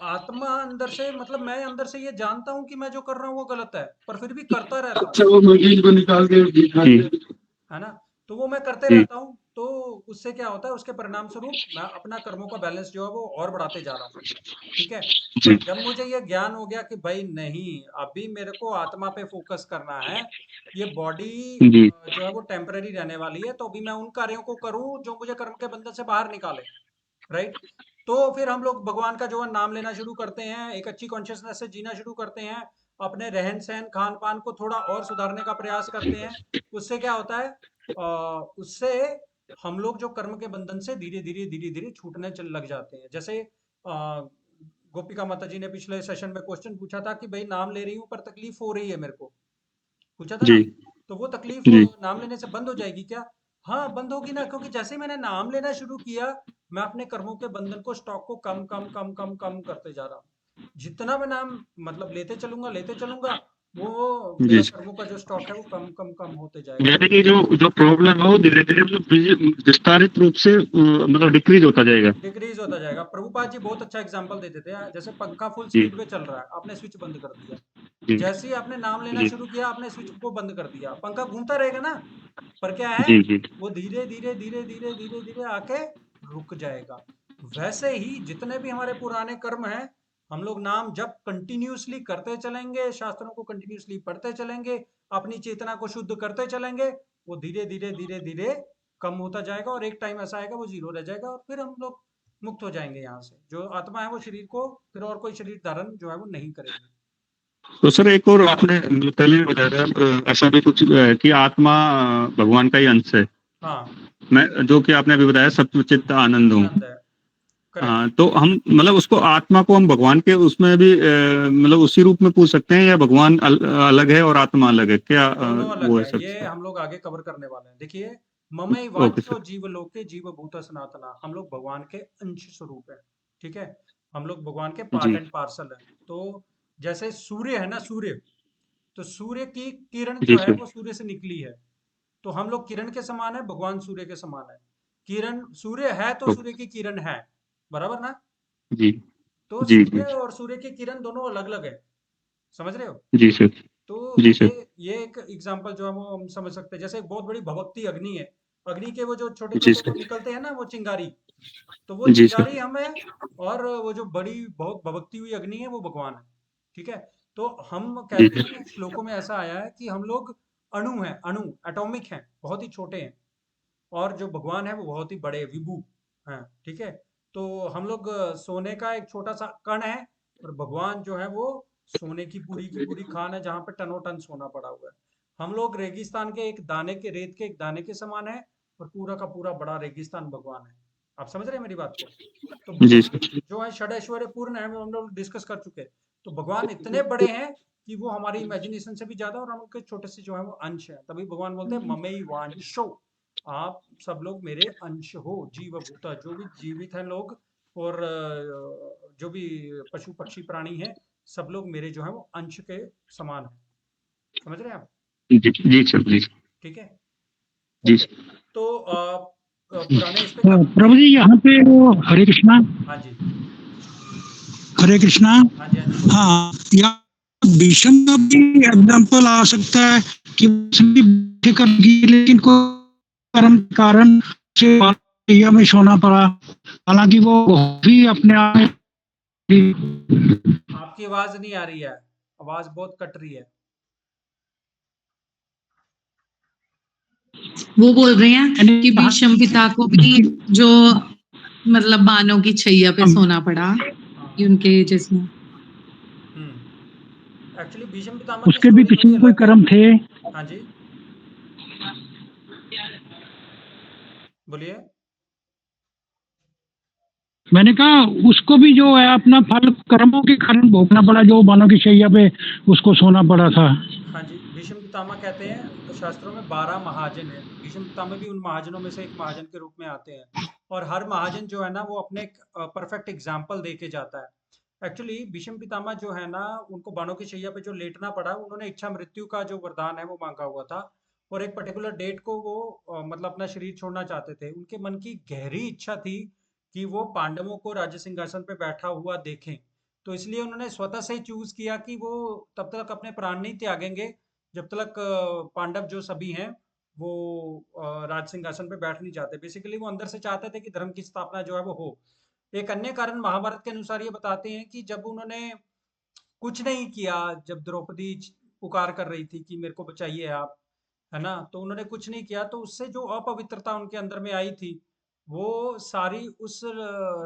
आत्मा अंदर से, मतलब मैं अंदर से ये जानता हूँ कि मैं जो कर रहा हूँ वो गलत है, पर फिर भी करता रहता हूँ, अच्छा वो मरीज को निकाल के जी है ना? तो वो मैं करते जी रहता हूँ, तो उससे क्या होता है, उसके परिणाम स्वरूप मैं अपना कर्मों का बैलेंस जो है वो और बढ़ाते जा रहा हूँ, ठीक है? जी पर जब मुझे ये ज्ञान हो गया कि भाई नहीं, अभी मेरे को आत्मा पे फोकस करना है, ये बॉडी जी जो है वो टेम्पररी रहने वाली है, तो अभी मैं उन कार्यों को करूँ जो मुझे कर्म के बंधन से बाहर निकाले, राइट? तो फिर हम लोग भगवान का जो है नाम लेना शुरू करते हैं, एक अच्छी कॉन्शियसनेस से जीना शुरू करते हैं, अपने रहन सहन खान पान को थोड़ा और सुधारने का प्रयास करते हैं। उससे क्या होता है, उससे हम लोग जो कर्म के बंधन से धीरे धीरे छूटने चल लग जाते हैं। जैसे गोपिका माता जी ने पिछले सेशन में क्वेश्चन पूछा था कि भाई नाम ले रही हूँ पर तकलीफ हो रही है मेरे को, पूछा था जी ना? तो वो तकलीफ जी नाम लेने से बंद हो जाएगी क्या? हाँ, बंद होगी ना, क्योंकि जैसे ही मैंने नाम लेना शुरू किया, मैं अपने कर्मों के बंधन को, स्टॉक को कम कम कम कम कम करते जा रहा हूँ। जितना मैं नाम मतलब लेते चलूंगा, वो मेरा जी कर्मों का जो स्टॉक है वो कम कम कम होते जाएगा। यानी कि जो जो प्रॉब्लम है वो धीरे धीरे मतलब विस्तारित रूप से मतलब डिक्रीज होता जाएगा। डिक्रीज होता जाएगा। प्रभुपाद जी बहुत अच्छा एग्जांपल देते थे, जैसे पंखा फुल जी स्पीड पे चल रहा है, आपने स्विच बंद कर दिया, जी जैसे ही आपने नाम लेना जी शुरू किया, आपने स्विच को बंद कर दिया, पंखा घूमता रहेगा ना, पर क्या है, जी जी वो धीरे धीरे आके रुक जाएगा। वैसे ही जितने भी हमारे पुराने कर्म हैं, हम लोग नाम जब कंटिन्यूअसली करते चलेंगे, शास्त्रों को कंटिन्यूअसली पढ़ते चलेंगे, अपनी चेतना को शुद्ध करते चलेंगे, वो धीरे धीरे कम होता जाएगा, और एक टाइम ऐसा आएगा वो जीरो रह जाएगा, और फिर हम लोग मुक्त हो जाएंगे यहाँ से। जो आत्मा है वो शरीर को फिर और कोई शरीर धारण जो है वो नहीं करेगी। तो सर एक और आपने मतलब पहले भी बताया था ऐसा भी कुछ कि आत्मा भगवान का ही अंश है। हाँ, मैं जो कि आपने अभी बताया सत्वचित्त आनंद हूँ। आनंद है, करेक्ट। हाँ तो हम मतलब उसको आत्मा को हम भगवान के उसमें भी मतलब उसी रूप में पूछ सकते हैं या भगवान अलग है और आत्मा अलग है क्या दोनों अलग वो है है, सर। ये हम लोग आगे कवर करने वाले हैं। देखिए, ममई ओके वांचो सर। जीव लोके जीव भूत सनातना, हम लोग भगवान के अंश स्वरूप है, ठीक है? हम लोग भगवान के पार्ट जी एंड पार्सल है। तो जैसे सूर्य है ना, सूर्य, तो सूर्य की किरण जी जो है सर। वो सूर्य से निकली है, तो हम लोग किरण के समान है, भगवान सूर्य के समान है। किरण सूर्य है तो सूर्य की किरण है, बराबर ना? जी तो जी सूर्य जी और सूर्य की किरण दोनों अलग अलग है, समझ रहे हो? जी सर। तो जी ये सर। ये एक एग्जांपल जो है वो हम समझ सकते हैं। जैसे एक बहुत बड़ी भभकती अग्नि है, अग्नि के वो जो छोटे जी छोटे वो सर। निकलते हैं ना, वो चिंगारी, तो वो जी सर। चिंगारी हमें, और वो जो बड़ी बहुत भभकती हुई अग्नि है वो भगवान है, ठीक है? तो हम जी कहते सर। हैं, श्लोकों में ऐसा आया है कि हम लोग अणु हैं, अणु एटॉमिक हैं, बहुत ही छोटे हैं, और जो भगवान है वो बहुत ही बड़े विभू हैं, ठीक है? तो हम लोग सोने का एक छोटा सा कण है, और भगवान जो है वो सोने की पूरी खान है, जहाँ पे टनों टन सोना पड़ा हुआ है। हम लोग रेगिस्तान के एक दाने के, रेत के एक दाने के समान है, और पूरा का पूरा बड़ा रेगिस्तान भगवान है। आप समझ रहे हैं मेरी बात को? तो जी भगवान सर। जो है षड ऐश्वर्य पूर्ण है, हम लोग डिस्कस कर चुके हैं। तो भगवान इतने बड़े हैं कि वो हमारी इमेजिनेशन से भी ज्यादा, और हम उनके छोटे से जो है वो अंश है। तभी भगवान बोलते हैं ममई वांशो, आप सब लोग मेरे अंश हो, जीव भूता, जो भी जीवित हैं लोग, और जो भी पशु पक्षी प्राणी हैं, सब लोग मेरे जो है वो अंश के समान है। समझ रहे हैं आप? जी जी सर। जी ठीक है, जी ओके। सर। तो पुराने इस पे क्या बोलते प्रभु हैं? जी यहाँ पे वो हरे कृष्णा हाँ जी, हरे कृष्णा। हाँ जी, हाँ जी, बोलिए। हाँ, यहाँ भीषम का भी एग्जाम्पल आ सकता है कि उसने भी बैठे करेगी, लेकिन कोई कर्म के कारण से माया में सोना पड़ा, हालांकि वो भी अपने आप में आपकी आवाज नहीं आ रही है, आवाज बहुत कट रही है। वो बोल रहे हैं कि भीष्म पिता को भी जो मतलब बाणों की छैया पे सोना पड़ा, हाँ, कि उनके जिसमें एक्चुअली भीष्म पितामह की उसके भी स्टोरी थोड़ी पिछले कोई अलग है। कर्म थे। हाँ जी, बोलिए। मैंने कहा उसको भी जो है अपना फल कर्मों के कारण भोगना पड़ा, जो बालों की शैया पे उसको सोना पड़ा था। हाँ जी, भीष्म पितामह कहते हैं, शास्त्रों में 12 महाजन है, भीष्म पितामह भी उन महाजनों में से एक महाजन के रूप में आते हैं। और हर महाजन जो है ना, वो अपने एक परफेक्ट एग्जाम्पल दे के जाता है। एक्चुअली भीष्म पितामह जो है ना, उनको बाणों की शैया पे जो लेटना पड़ा, उन्होंने इच्छा मृत्यु का जो वरदान है वो मांगा हुआ था, और एक पर्टिकुलर डेट को वो मतलब अपना शरीर छोड़ना चाहते थे। उनके मन की गहरी इच्छा थी कि वो पांडवों को राज्य सिंहासन पे बैठा हुआ देखें। तो इसलिए उन्होंने स्वतः से चूज किया कि वो तब तक अपने प्राण नहीं त्यागेंगे जब तक पांडव जो सभी हैं वो राज सिंहासन पे बैठ नहीं जाते। बेसिकली वो अंदर से चाहते थे कि धर्म की स्थापना जो है वो हो। एक अन्य कारण महाभारत के अनुसार ये बताते हैं कि जब उन्होंने कुछ नहीं किया, जब द्रौपदी पुकार कर रही थी कि मेरे को बचाइए आप, है ना, तो उन्होंने कुछ नहीं किया, तो उससे जो अपवित्रता उनके अंदर में आई थी वो सारी उस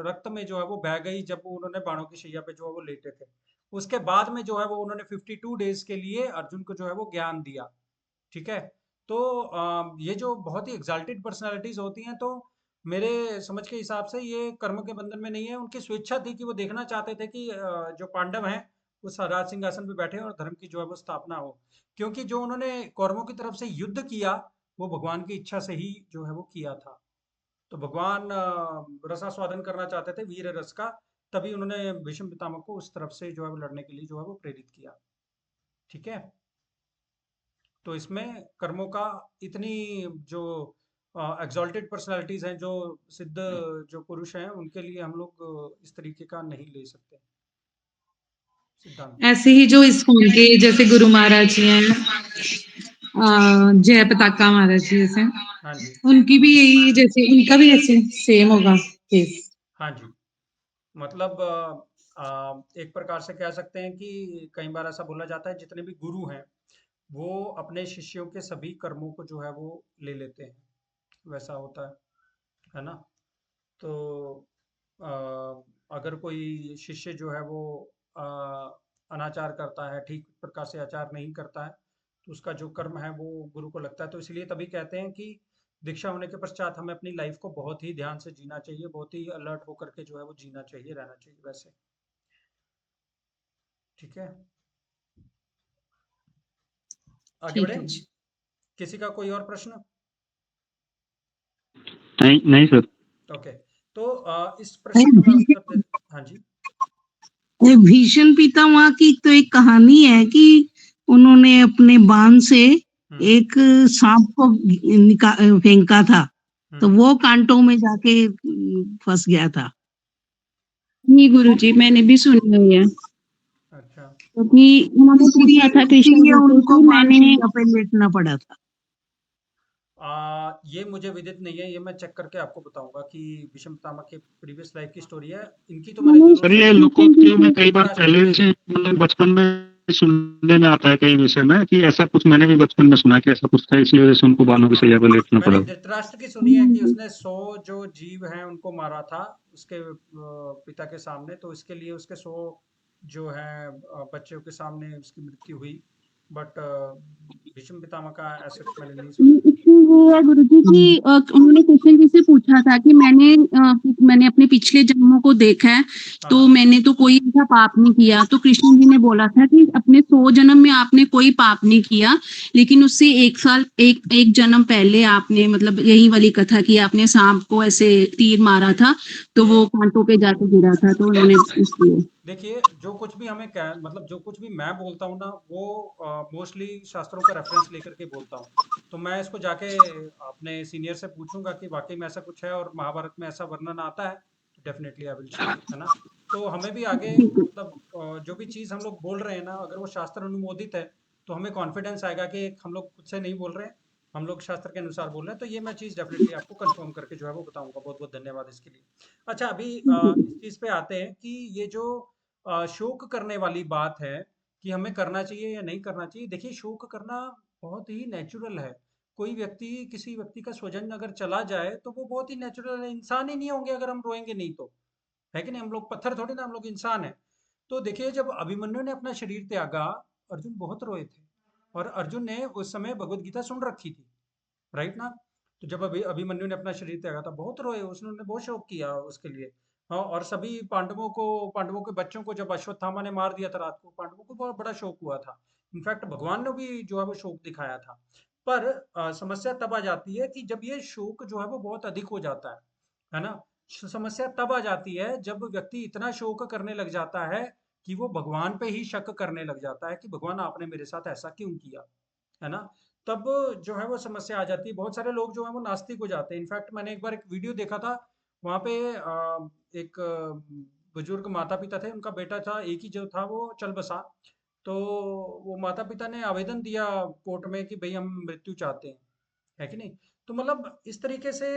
रक्त में जो है वो बह गई जब उन्होंने बाणों की शैया पे जो है वो लेटे थे। उसके बाद में जो है वो उन्होंने 52 डेज के लिए अर्जुन को जो है वो ज्ञान दिया। ठीक है। तो ये जो बहुत ही एग्जाल्टेड पर्सनालिटीज होती हैं, तो मेरे समझ के हिसाब से ये कर्म के बंधन में नहीं है। उनकी स्वेच्छा थी कि वो देखना चाहते थे कि जो पांडव हैं वो राज सिंहासन पे बैठे और धर्म की जो है वो स्थापना हो। क्योंकि जो उन्होंने कौरवों की तरफ से युद्ध किया वो भगवान की इच्छा से ही जो है वो किया था। तो भगवान रसास्वादन करना चाहते थे वीर रस का, तभी उन्होंने भीष्म पितामह को उस तरफ से जो है वो लड़ने के लिए जो है वो प्रेरित किया। ठीक है। तो इसमें कर्मों का इतनी जो एग्जॉल्टेड पर्सनालिटीज हैं, जो सिद्ध जो पुरुष हैं, उनके लिए हम लोग इस तरीके का नहीं ले सकते सिद्धांत। ऐसे ही जो इस्कॉन के जैसे गुरु महाराज जी हैं, जय पताका महाराज जी जैसे, हाँ जी, उनकी भी यही, जैसे उनका भी ऐसे सेम होगा केस। हाँ जी। मतलब एक प्रकार से कह सकते हैं कि कई बार ऐसा बोला जाता है जितने भी गुरु हैं वो अपने शिष्यों के सभी कर्मों को जो है वो ले लेते हैं, वैसा होता है ना। तो अ, अगर कोई शिष्य जो है वो अ, अनाचार करता है, ठीक प्रकार से आचार नहीं करता है, तो उसका जो कर्म है वो गुरु को लगता है। तो इसलिए तभी कहते हैं कि दीक्षा होने के पश्चात हमें अपनी लाइफ को बहुत ही ध्यान से जीना चाहिए, बहुत ही अलर्ट होकर के जो है वो जीना चाहिए, रहना चाहिए वैसे। ठीक है, आगे ठीक बढ़े। है जी। किसी का कोई और प्रश्न? नहीं नहीं सर। ओके। तो इस प्रश्न का मैं उत्तर दे। हाँ जी। भीष्म पितामह की तो एक कहानी है कि उन्होंने अपने बाण से एक सांप को फेंका था, तो वो कांटों में जाके फंस गया था। जी गुरुजी, मैंने भी सुनी हुई है। अच्छा। क्योंकि उन्होंने पूछा था कृष्ण इसीलिए जी से उनको कि बाण मैंने शैया पे लेटना पड़ा था। ये मुझे विदित नहीं है, ये मैं चेक करके आपको बताऊंगा कि भीष्म पितामह के प्रीवियस लाइफ की स्टोरी है। इनकी तो मैंने मैंने जरूर सर ये सुनी है। लोकोक्तियों में कई बार धृतराष्ट्र पहले की। से मतलब बचपन में सुनने में आता है कई विषय में कि ऐसा कुछ मैंने भी बचपन में सुना कि ऐसा कुछ था, इसी वजह से उनको बालों की सैया पर लेटना मैंने पड़ा। एक धृतराष्ट्र की सुनी है कि उसने 100 जो जीव हैं उनको मारा था उसके पिता के सामने, तो इसके लिए उसके 100 जो हैं बच्चों के सामने उसकी मृत्यु हुई। बट भीष्म पितामह का ऐसा कुछ मैंने नहीं सुना। इसमें ये है गुरुजी कि उन्होंने कृष्ण जी से पूछा था कि मैंने अपने पिछले जन्मों को देखा है, तो हाँ मैंने तो कोई ऐसा पाप नहीं किया। तो कृष्ण जी ने बोला था कि अपने 100 जन्म में आपने कोई पाप नहीं किया, लेकिन उससे एक जन्म पहले आपने मतलब यही वाली कथा की, आपने सांप को ऐसे तीर मारा था, तो ये वो कांटों पे जाके गिरा था, तो उन्होंने इसलिए। देखिए, जो कुछ भी हमें कह मतलब जो कुछ भी मैं बोलता हूँ ना वो मोस्टली शास्त्रों का रेफरेंस लेकर के बोलता हूँ। तो मैं इसको जाके अपने सीनियर से पूछूंगा कि वाकई में ऐसा कुछ है और महाभारत में ऐसा वर्णन आता है, तो डेफिनेटली आई विल शेयर, है ना। तो हमें भी आगे मतलब जो भी चीज़ हम लोग बोल रहे हैं ना, अगर वो शास्त्र अनुमोदित है तो हमें कॉन्फिडेंस आएगा कि हम लोग खुद से नहीं बोल रहे हैं, हम लोग शास्त्र के अनुसार बोल रहे हैं। तो ये मैं चीज़ डेफिनेटली आपको कंफर्म करके जो है वो बताऊंगा। बहुत बहुत धन्यवाद इसके लिए। अच्छा, अभी इस चीज़ पे आते हैं कि ये जो शोक करने वाली बात है कि हमें करना चाहिए या नहीं करना चाहिए। देखिए, शोक करना बहुत ही नेचुरल है। कोई व्यक्ति किसी व्यक्ति का स्वजन अगर चला जाए तो वो बहुत ही नेचुरल है। इंसान ही नहीं होंगे अगर हम रोएंगे नहीं तो, है कि नहीं। हम लोग पत्थर थोड़ी ना, हम लोग इंसान हैं। तो देखिए, जब अभिमन्यु ने अपना शरीर त्यागा, अर्जुन बहुत रोए थे। और अर्जुन ने उस समय भगवत गीता सुन रखी थी, राइट ना। तो जब अभिमन्यु ने अपना शरीर त्यागा था, बहुत रोए, उसने बहुत शोक किया उसके लिए। हाँ, और सभी पांडवों के बच्चों को जब अश्वत्थामा ने मार दिया था रात को, पांडवों को बहुत बड़ा शोक हुआ था। इनफैक्ट भगवान ने भी जो है वो शोक दिखाया था। पर समस्या तब आ जाती है कि जब ये शोक जो है वो बहुत अधिक हो जाता है ना। समस्या तब आ जाती है जब व्यक्ति इतना शोक करने लग जाता है कि वो भगवान पे ही शक करने लग जाता है कि भगवान आपने मेरे साथ ऐसा क्यों किया, है ना। तब जो है वो समस्या आ जाती है। बहुत सारे लोग जो है वो नास्तिक हो जाते हैं। इनफैक्ट मैंने एक बार एक वीडियो देखा था, वहाँ पे एक बुजुर्ग माता पिता थे, उनका बेटा था, एक ही जो था वो चल बसा। तो वो माता पिता ने आवेदन दिया कोर्ट में कि भाई हम मृत्यु चाहते हैं, है कि नहीं? तो मतलब इस तरीके से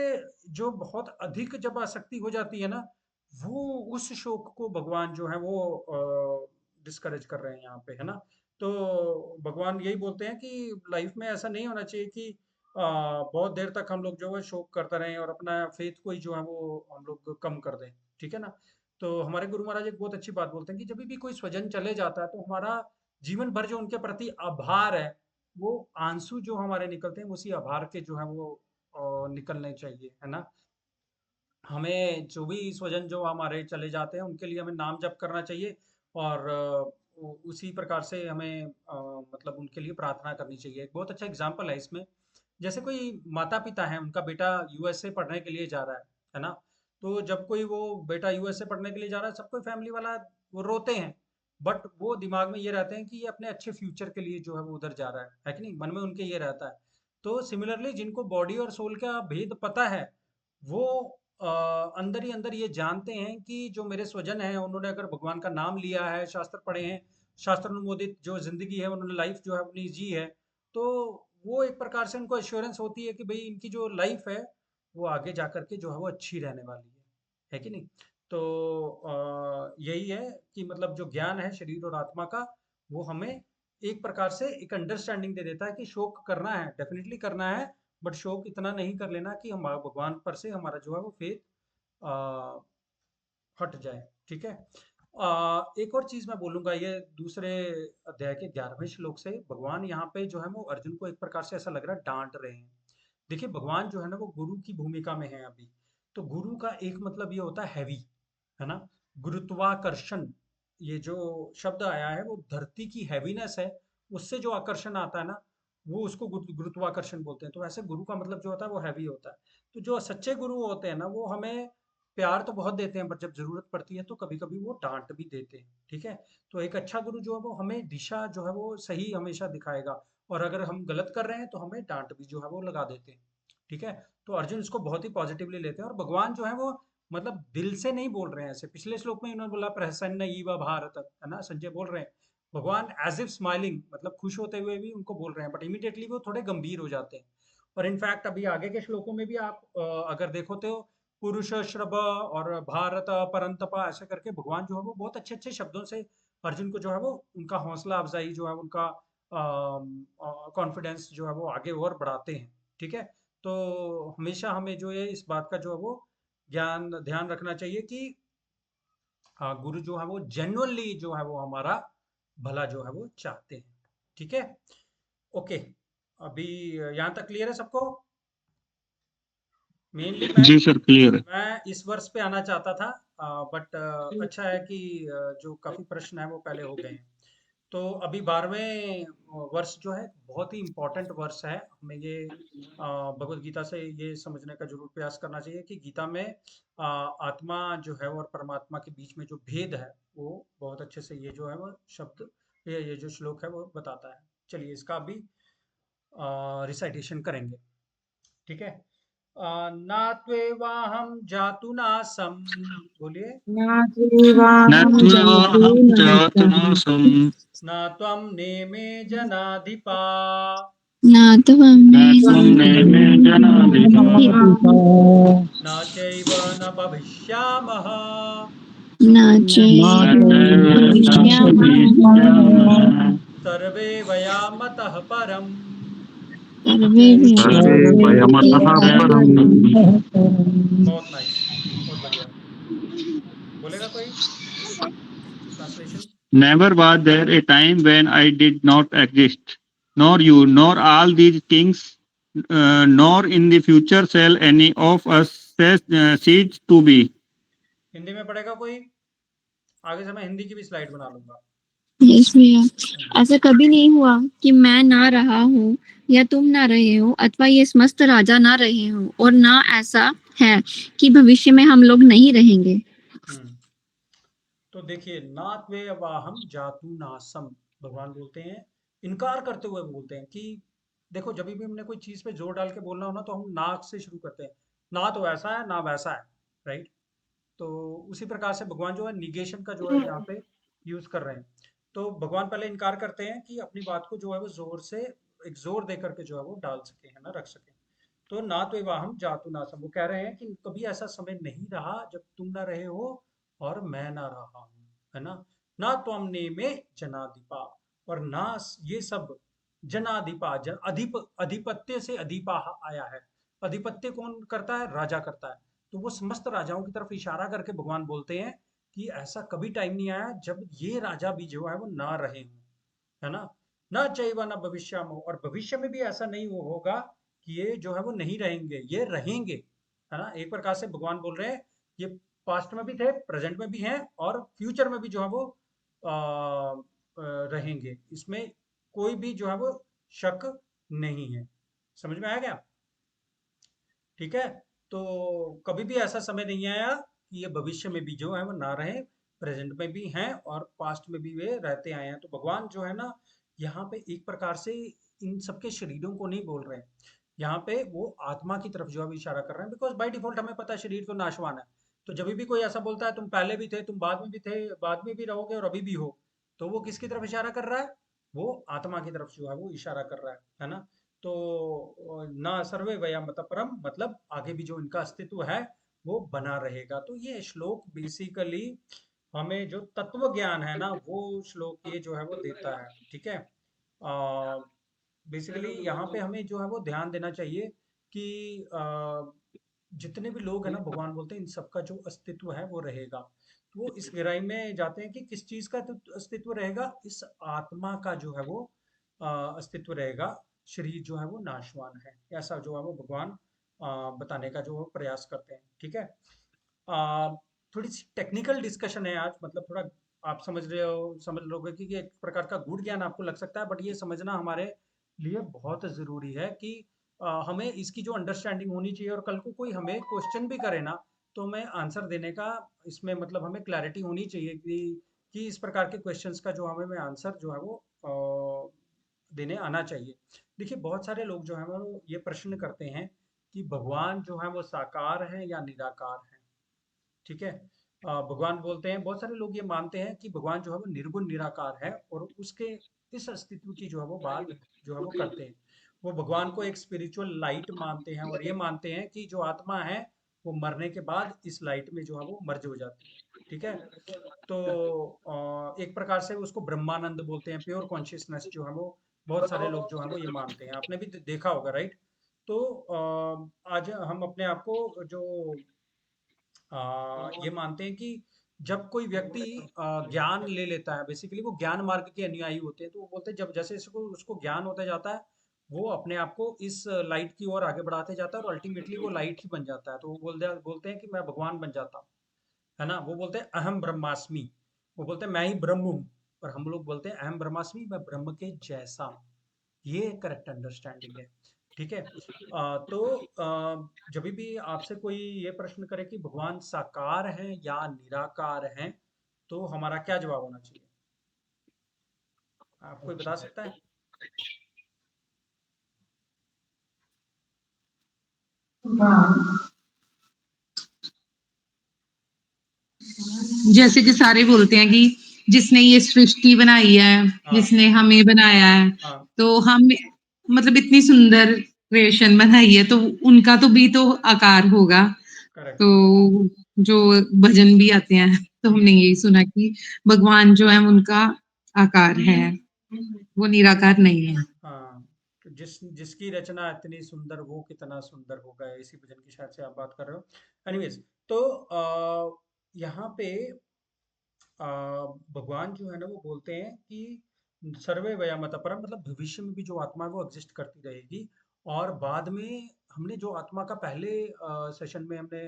जो बहुत अधिक जब आसक्ति हो जाती है ना, वो उस शौक को भगवान जो है वो डिस्करेज कर रहे हैं यहाँ पे, है ना? तो भगवान यही बोलते हैं कि लाइफ में ऐसा नहीं होना चाहिए कि बहुत देर तक हम लोग जो है शौक करते रहें और अपना फेथ को ही जो है वो हम लोग कम कर दें, ठीक है ना? तो हमारे गुरु महाराज एक बहुत अच्छी बात बोलते हैं कि जब भी कोई स्वजन चले जाता है तो हमारा जीवन भर जो उनके प्रति आभार है, वो आंसू जो हमारे निकलते हैं उसी आभार के जो है वो निकलने चाहिए, है ना? हमें जो भी स्वजन जो हमारे चले जाते हैं उनके लिए हमें नाम जप करना चाहिए और उसी प्रकार से हमें मतलब उनके लिए प्रार्थना करनी चाहिए। एक बहुत अच्छा एग्जाम्पल है इसमें, जैसे कोई माता पिता है, उनका बेटा यूएसए पढ़ने के लिए जा रहा है ना? तो जब कोई वो बेटा यूएसए पढ़ने के लिए जा रहा है, सब कोई फैमिली वाला वो रोते हैं, बट वो दिमाग में ये रहते हैं कि ये अपने अच्छे फ्यूचर के लिए जो है वो उधर जा रहा है कि नहीं? मन में उनके ये रहता है। तो सिमिलरली जिनको बॉडी और सोल का भेद पता है, वो अंदर ही अंदर ये जानते हैं कि जो मेरे स्वजन हैं, उन्होंने अगर भगवान का नाम लिया है, शास्त्र पढ़े हैं, शास्त्र अनुमोदित जो जिंदगी है उन्होंने लाइफ जो है अपनी जी है, तो वो एक प्रकार से उनको एश्योरेंस होती है कि भाई इनकी जो लाइफ है वो आगे जा कर के जो है वो अच्छी रहने वाली है कि नहीं? तो यही है कि मतलब जो ज्ञान है शरीर और आत्मा का, वो हमें एक प्रकार से एक अंडरस्टैंडिंग दे देता है कि शोक करना है, डेफिनेटली करना है, बट शोक इतना नहीं कर लेना कि हम भगवान पर से हमारा जो है वो फेथ हट जाए, ठीक है? एक और चीज मैं बोलूंगा, ये दूसरे अध्याय के 11वें श्लोक से भगवान यहाँ पे जो है वो अर्जुन को एक प्रकार से ऐसा लग रहा है डांट रहे हैं। देखिए भगवान जो है ना वो गुरु की भूमिका में है अभी। तो गुरु का एक मतलब ये होता है हैवी, है ना? गुरुत्वाकर्षण, ये जो शब्द आया है वो धरती की हैवीनेस है, उससे जो आकर्षण आता है ना, वो उसको गुरुत्वाकर्षण बोलते हैं। तो ऐसे गुरु का मतलब जो होता है वो हैवी होता है। तो जो सच्चे गुरु होते हैं ना, वो हमें प्यार तो बहुत देते हैं, पर जब जरूरत पड़ती है तो कभी कभी वो डांट भी देते हैं, ठीक है? तो एक अच्छा गुरु जो है वो हमें दिशा जो है वो सही हमेशा दिखाएगा, और अगर हम गलत कर रहे हैं तो हमें डांट भी जो है वो लगा देते हैं, ठीक है? तो अर्जुन इसको बहुत ही पॉजिटिवली लेते हैं, और भगवान जो है वो मतलब दिल से नहीं बोल रहे हैं ऐसे। पिछले श्लोक में इन्होंने बोला प्रसन्न ईव भारत, है ना? संजय बोल रहे हैं भगवान एज इफ स्माइलिंग, मतलब खुश होते हुए भी उनको बोल रहे हैं, बट इमीडिएटली वो थोड़े गंभीर हो जाते हैं। और इनफैक्ट अभी आगे के श्लोकों में भी आप अगर देखो तो पुरुष श्रभ और भारत परंतपा ऐसे करके भगवान जो है वो बहुत अच्छे अच्छे शब्दों से अर्जुन को जो है वो उनका हौसला अफजाई जो है उनका कॉन्फिडेंस जो है वो आगे और बढ़ाते हैं, ठीक है? तो हमेशा हमें जो है इस बात का जो है वो ज्ञान ध्यान रखना चाहिए कि हाँ, गुरु जो है वो जेन्युइनली जो है वो हमारा भला जो है वो चाहते हैं, ठीक है? ओके, अभी यहाँ तक क्लियर है सबको? मेनली जी सर, क्लियर है। मैं इस वर्ष पे आना चाहता था, बट अच्छा है कि जो काफी प्रश्न है वो पहले हो गए हैं। तो अभी 12वें वर्ष जो है बहुत ही इम्पोर्टेंट वर्ष है। हमें ये भगवत गीता से ये समझने का जरूर प्रयास करना चाहिए कि गीता में आत्मा जो है और परमात्मा के बीच में जो भेद है वो बहुत अच्छे से ये जो है वो शब्द, ये जो श्लोक है वो बताता है। चलिए इसका अभी रिसाइटेशन करेंगे, ठीक है? नात्वेवाहं जातु नासम्, बोलिए। न त्वेवाहं जातुनासं न त्वं नेमे जनाधिपा, न त्वं न त्वं नेमे जनाधिपा न चैव न भविष्यामः, न न चैव चैव न भविष्यामः भविष्यामः सर्वे वयामतः परम्। सर्वे सर्वे वयमतः परम्। बहुत नाइस, बहुत बढ़िया। बोलेगा कोई translation? Never was there a time when I did not exist, nor you, nor all these things, nor in the future shall any of us cease to be. Hindi में पढ़ेगा कोई? आगे से मैं हिंदी की भी स्लाइड बना लूंगा। यस भैया, ऐसा कभी नहीं हुआ कि मैं ना रहा हूँ या तुम ना रहे हो अथवा ये समस्त राजा ना रहे हो, और ना ऐसा है कि भविष्य में हम लोग नहीं रहेंगे। तो देखिए, नात्वे वाहम जातु नासम, भगवान बोलते हैं, इनकार करते हुए बोलते हैं कि देखो जब भी हमने कोई चीज पे जोर डाल के बोलना हो ना, तो हम नाक से शुरू करते हैं। ना तो ऐसा है ना वैसा है, राइट। तो उसी प्रकार से भगवान जो है निगेशन का जो है यहाँ पे यूज कर रहे हैं। तो भगवान पहले इनकार करते हैं कि अपनी बात को जो है वो जोर से, एक जोर दे करके जो है वो डाल सके, है ना, रख सके। तो ना तो वाहम जातु नासम, वो कह रहे हैं कि कभी ऐसा समय नहीं रहा जब तुम ना रहे हो और मैं ना रहा हूँ, है ना त्वमने में जनाधिपा, और ना ये सब जनाधिपा, अधिपत्य से अधिपा आया है। अधिपत्य कौन करता है? राजा करता है। तो वो समस्त राजाओं की तरफ इशारा करके भगवान बोलते हैं कि ऐसा कभी टाइम नहीं आया जब ये राजा भी जो है वो ना रहे हों, है ना। ना चैव न भविष्यमो, और भविष्य में भी ऐसा नहीं होगा कि ये जो है वो नहीं रहेंगे, ये रहेंगे, है ना। एक प्रकार से भगवान बोल रहे हैं ये पास्ट में भी थे, प्रेजेंट में भी हैं, और फ्यूचर में भी जो है वो रहेंगे। इसमें कोई भी जो है वो शक नहीं है। समझ में आया क्या? ठीक है। तो कभी भी ऐसा समय नहीं आया कि ये भविष्य में भी जो है वो ना रहे, प्रेजेंट में भी हैं और पास्ट में भी वे रहते आए हैं। तो भगवान जो है ना यहाँ पे एक प्रकार से इन सबके शरीरों को नहीं बोल रहे हैं, यहाँ पे वो आत्मा की तरफ जो है वो इशारा कर रहे हैं। बिकॉज बाय डिफॉल्ट हमें पता है शरीर तो नाशवान है। तो जब भी कोई ऐसा बोलता है तुम पहले भी थे, तुम बाद में भी थे, बाद में भी रहोगे और अभी भी हो, तो वो किसकी तरफ इशारा कर रहा है? वो आत्मा की तरफ जो है वो इशारा कर रहा है ना। तो ना सर्वे वयम मतलब परम, मतलब आगे भी जो इनका अस्तित्व है वो बना रहेगा। तो ये श्लोक बेसिकली हमें जो तत्व ज्ञान है ना वो श्लोक ये जो है वो देता है। ठीक है। बेसिकली यहाँ पे हमें जो है वो ध्यान देना चाहिए कि जितने भी लोग हैं ना, भगवान बोलते हैं इन सबका जो अस्तित्व है वो रहेगा। तो वो इस गहराई में जाते हैं कि किस चीज का अस्तित्व रहेगा? इस आत्मा का जो है वो अस्तित्व रहेगा। शरीर जो है वो नाशवान है, ऐसा जो है वो भगवान बताने का जो वो प्रयास करते हैं। ठीक है। आ, थोड़ी सी टेक्निकल डिस्कशन है आज, मतलब थोड़ा आप समझ रहे हो, समझ लोगे कि एक प्रकार का गूढ़ ज्ञान आपको लग सकता है, बट ये समझना हमारे लिए बहुत ज़रूरी है कि हमें इसकी जो अंडरस्टैंडिंग होनी चाहिए, और कल को कोई हमें क्वेश्चन भी करे ना तो हमें आंसर देने का इसमें मतलब हमें क्लैरिटी होनी चाहिए कि इस प्रकार के क्वेश्चंस का जो हमें आंसर जो है वो देने आना चाहिए। देखिए बहुत सारे लोग जो है वो ये प्रश्न करते हैं कि भगवान जो है वो साकार है या निराकार है। ठीक है। भगवान बोलते हैं, बहुत सारे लोग ये मानते हैं कि भगवान जो है वो निर्गुण निराकार है, और उसके इस अस्तित्व की जो है वो बात जो है वो करते हैं। वो भगवान को एक स्पिरिचुअल लाइट मानते हैं, और ये मानते हैं कि जो आत्मा है वो मरने के बाद इस लाइट में जो है वो मर्ज हो जाती है। ठीक है। तो एक प्रकार से उसको ब्रह्मानंद बोलते हैं, प्योर कॉन्शियसनेस जो है वो बहुत सारे लोग जो है वो ये मानते हैं। आपने भी देखा होगा, राइट। तो आज हम अपने आप को जो ये मानते हैं कि जब कोई व्यक्ति ज्ञान ले लेता है, बेसिकली वो ज्ञान मार्ग के अनुयायी होते हैं, तो वो बोलते हैं जब जैसे इसको उसको ज्ञान होता जाता है वो अपने आप को इस लाइट की ओर आगे बढ़ाते जाता है, और अल्टीमेटली वो लाइट ही बन जाता है। तो वो बोलते हैं कि मैं भगवान बन जाता हूँ, है ना। वो बोलते हैं अहम ब्रह्मास्मि, वो बोलते हैं मैं ही ब्रह्म हूँ। और हम लोग बोलते हैं अहम ब्रह्मास्मि, मैं ब्रह्म के जैसा हूँ। ये करेक्ट अंडरस्टैंडिंग है। ठीक है। तो जब भी आपसे कोई ये प्रश्न करे कि भगवान साकार हैं या निराकार हैं, तो हमारा क्या जवाब होना चाहिए? आप कोई बता सकता है? जैसे कि सारे बोलते हैं कि जिसने ये सृष्टि बनाई है, हाँ जिसने हमें बनाया है, हाँ तो हम मतलब इतनी सुंदर क्रिएशन बनाई है, तो उनका तो भी तो आकार होगा। करेक्ट। तो जो भजन भी आते हैं, तो हमने यही सुना कि भगवान जो है उनका आकार है, वो निराकार नहीं है। हाँ। तो जिसकी रचना इतनी सुंदर वो कितना सुंदर होगा, इसी भजन की शायद से आप बात कर रहे हो। एनीवेज, तो यहाँ पे आ, भगवान जो है ना वो बोलते हैं कि सर्वे वयामत परम, मतलब भविष्य में भी जो आत्मा है वो एग्जिस्ट करती रहेगी। और बाद में हमने जो आत्मा का पहले सेशन में हमने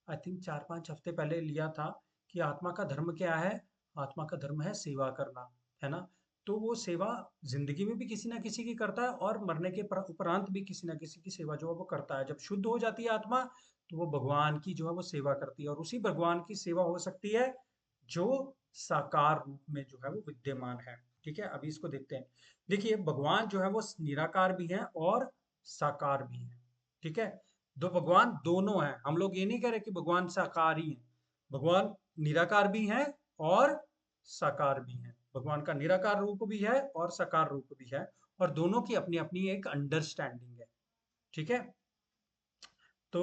आई थिंक 4-5 हफ्ते पहले लिया था कि आत्मा का धर्म क्या है? आत्मा का धर्म है सेवा करना, है ना। तो वो सेवा जिंदगी में भी किसी ना किसी की करता है, और मरने के उपरांत भी किसी ना किसी की सेवा जो है वो करता है। जब शुद्ध हो जाती है आत्मा तो वो भगवान की जो है वो सेवा करती है, और उसी भगवान की सेवा हो सकती है जो साकार रूप में जो है वो विद्यमान है। ठीक है। अभी इसको देखते हैं। देखिए भगवान जो है वो निराकार भी है और साकार भी है। ठीक है। दो भगवान दोनों हैं। हम लोग ये नहीं कह रहे कि भगवान साकार ही हैं, भगवान निराकार भी हैं और साकार भी हैं। भगवान का निराकार रूप भी है और साकार रूप भी है, और दोनों की अपनी अपनी एक अंडरस्टैंडिंग है। ठीक है, तो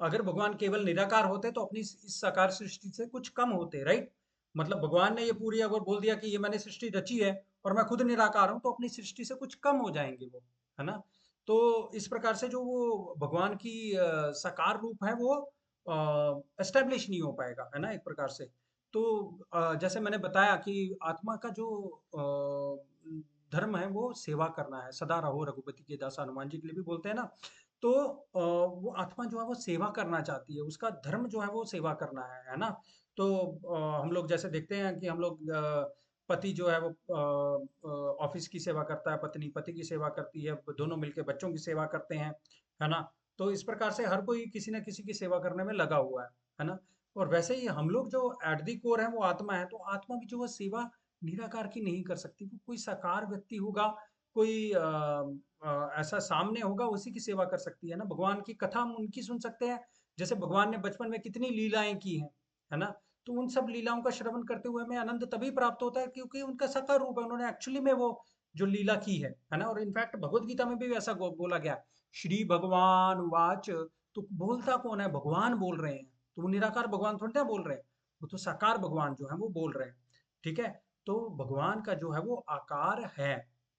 अगर भगवान केवल निराकार होते तो अपनी इस साकार सृष्टि से कुछ कम होते, राइट। मतलब भगवान ने ये पूरी अगर बोल दिया कि ये मैंने सृष्टि रची है और मैं खुद निराकार हूं, तो अपनी सृष्टि से कुछ कम हो जाएंगे वो, है ना। तो इस प्रकार से जो वो भगवान की साकार रूप है वो एस्टेब्लिश नहीं हो पाएगा, है ना, एक प्रकार से। तो जैसे मैंने बताया कि आत्मा का जो धर्म है वो सेवा करना है। सदा रहो रघुपति के दास, हनुमान जी के लिए भी बोलते हैं ना। तो वो आत्मा जो है वो सेवा करना चाहती है, उसका धर्म जो है वो सेवा करना है ना। तो हम लोग जैसे देखते हैं कि हम लोग पति जो है वो ऑफिस की सेवा करता है, पत्नी पति की सेवा करती है, दोनों मिलकर बच्चों की सेवा करते हैं, है ना। तो इस प्रकार से हर कोई किसी न किसी की सेवा करने में लगा हुआ है ना। और वैसे ही हम लोग जो एट दी कोर है वो आत्मा है, तो आत्मा भी जो है सेवा निराकार की नहीं कर सकती। वो कोई साकार व्यक्ति होगा, कोई ऐसा सामने होगा, उसी की सेवा कर सकती है ना। भगवान की कथा हम उनकी सुन सकते हैं, जैसे भगवान ने बचपन में कितनी लीलाएं की हैं, है ना। तो उन सब लीलाओं का श्रवण करते हुए हमें आनंद तभी प्राप्त होता है क्योंकि उनका साकार रूप है, उन्होंने एक्चुअली में वो जो लीला की है ना। और इनफैक्ट भगवत गीता में भी ऐसा बोला गया, श्री भगवान वाच। तो बोलता कौन है? भगवान बोल रहे हैं। तो वो निराकार भगवान थोड़ी ना बोल रहे हैं, वो तो साकार भगवान जो है वो बोल रहे हैं। ठीक है, तो भगवान का जो है वो आकार है।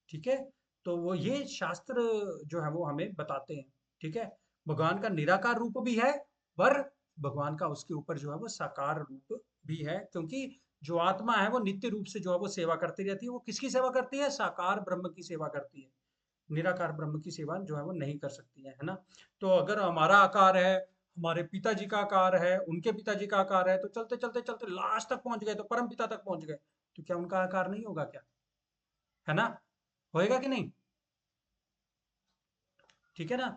ठीक है, तो वो ये शास्त्र जो है वो हमें बताते हैं। ठीक है, भगवान का निराकार रूप भी है, पर भगवान का उसके ऊपर जो है वो साकार रूप भी है, क्योंकि जो आत्मा है वो नित्य रूप से जो है वो सेवा करती रहती है। वो किसकी सेवा करती है? साकार ब्रह्म की सेवा करती है। निराकार ब्रह्म की सेवा जो है वो नहीं कर सकती है ना। तो अगर हमारा आकार है, हमारे पिताजी का आकार है, उनके पिताजी का आकार है, तो चलते चलते चलते लास्ट तक पहुंच गए, तो परम पिता तक पहुंच गए, तो क्या उनका आकार नहीं होगा क्या? है ना, होएगा कि नहीं? ठीक है ना।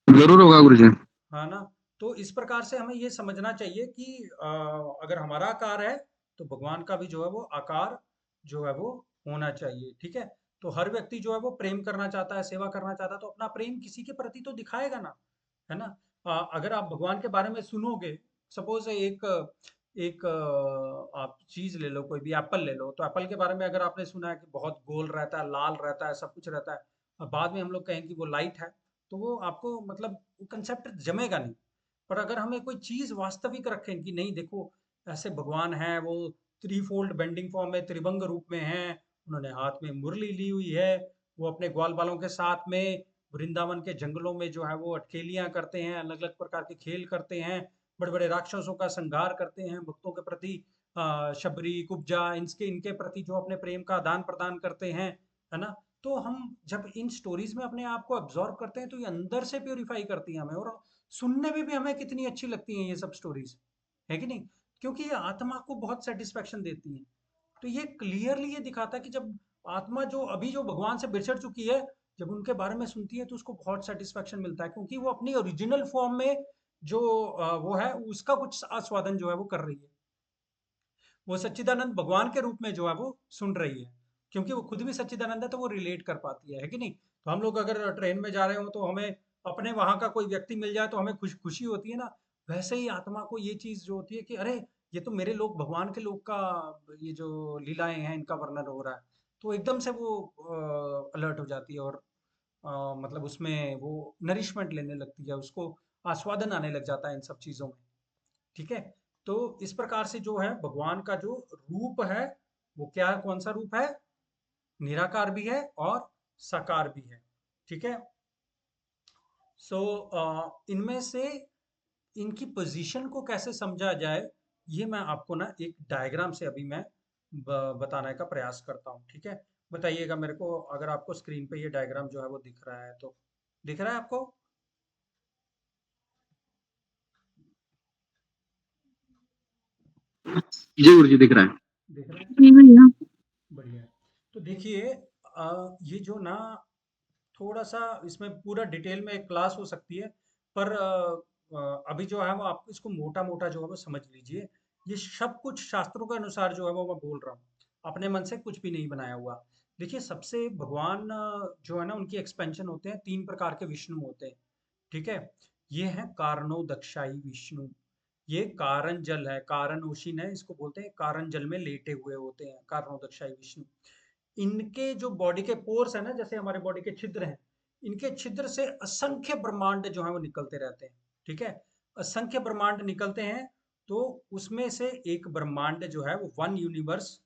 तो जरूर होगा गुरुजी। हाँ ना, तो इस प्रकार से हमें ये समझना चाहिए कि अगर हमारा आकार है तो भगवान का भी जो है वो आकार जो है वो होना चाहिए। ठीक है, तो हर व्यक्ति जो है वो प्रेम करना चाहता है, सेवा करना चाहता है, तो अपना प्रेम किसी के प्रति तो दिखाएगा ना, है ना। अगर आप भगवान के बारे में सुनोगे, सपोज एक एक आप चीज ले लो, कोई भी एप्पल ले लो, तो एप्पल के बारे में अगर आपने सुना है कि बहुत गोल रहता है, लाल रहता है, सब कुछ रहता है, और बाद में हम लोग कहें कि वो लाइट है, तो वो आपको मतलब वो कंसेप्ट जमेगा नहीं। पर अगर हमें कोई चीज वास्तविक रखें कि नहीं देखो, ऐसे भगवान है, वो थ्री फोल्ड बेंडिंग फॉर्म में, त्रिभंग रूप में है, उन्होंने हाथ में मुरली ली हुई है, वो अपने ग्वाल बालों के साथ में वृंदावन के जंगलों में जो है वो अटखेलियां करते हैं, अलग अलग प्रकार के खेल करते हैं, बड़े बड़े राक्षसों का संहार करते हैं, भक्तों के प्रति शबरी कुब्जा इनके इनके प्रति जो अपने प्रेम का आदान प्रदान करते हैं, है ना। तो हम जब इन स्टोरीज में अपने आप को अब्सॉर्ब करते हैं तो ये अंदर से प्योरीफाई करती हैं हमें, और सुनने में भी हमें कितनी अच्छी लगती हैं ये सब स्टोरीज, है कि नहीं? क्योंकि ये आत्मा को बहुत सेटिस्फेक्शन देती हैं। तो ये क्लियरली ये दिखाता है कि जब आत्मा जो अभी जो भगवान से बिछड़ चुकी है, जब उनके बारे में सुनती है तो उसको बहुत सेटिस्फेक्शन मिलता है, क्योंकि वो अपनी ओरिजिनल फॉर्म में जो वो है उसका कुछ आस्वादन जो है वो कर रही है। वो सच्चिदानंद भगवान के रूप में जो है वो सुन रही है, क्योंकि वो खुद भी सच्चिदानंद है, तो वो रिलेट कर पाती है कि नहीं? तो हम लोग अगर ट्रेन में जा रहे हो तो हमें अपने वहां का कोई व्यक्ति मिल जाए तो हमें खुशी होती है ना। वैसे ही आत्मा को ये चीज जो होती है कि अरे, ये तो मेरे लोग, भगवान के लोग का ये जो लीलाएं हैं इनका वर्णन हो रहा है, तो एकदम से वो अलर्ट हो जाती है, और मतलब उसमें वो नरिशमेंट लेने लगती है, उसको आस्वादन आने लग जाता है इन सब चीजों में। ठीक है, तो इस प्रकार से जो है भगवान का जो रूप है वो क्या है, कौन सा रूप है? निराकार भी है और साकार भी है। ठीक है, सो इनमें से इनकी पोजीशन को कैसे समझा जाए, ये मैं आपको ना एक डायग्राम से अभी मैं बताने का प्रयास करता हूँ। ठीक है, बताइएगा मेरे को अगर आपको स्क्रीन पे ये डायग्राम जो है वो दिख रहा है, तो दिख रहा है आपको? जी गुरुजी दिख रहा है। दिख रहा है, जी भैया। बढ़िया है। तो देखिए ये जो ना थोड़ा सा इसमें पूरा डिटेल में एक क्लास हो सकती है, पर अभी जो है वो आप इसको मोटा मोटा जो है वो समझ लीजिए। ये सब कुछ शास्त्रों के अनुसार जो है वो मैं बोल रहा हूँ, अपने मन से कुछ भी नहीं बनाया हुआ। देखिए सबसे भगवान जो है ना उनकी एक्सपेंशन होते हैं, 3 प्रकार के विष्णु होते हैं, ठीक है? ये हैं कारणोदक्षाई विष्णु। ये कारण जल है, कारणोशिन है, इसको बोलते हैं कारण जल में लेटे हुए होते हैं कारणोदक्षाई विष्णु। इनके जो बॉडी के पोर्स है ना, जैसे हमारे बॉडी के छिद्र हैं, इनके छिद्र से असंख्य ब्रह्मांड जो है वो निकलते रहते हैं, ठीक है? असंख्य ब्रह्मांड निकलते हैं, तो उसमें से एक ब्रह्मांड जो है वो वन यूनिवर्स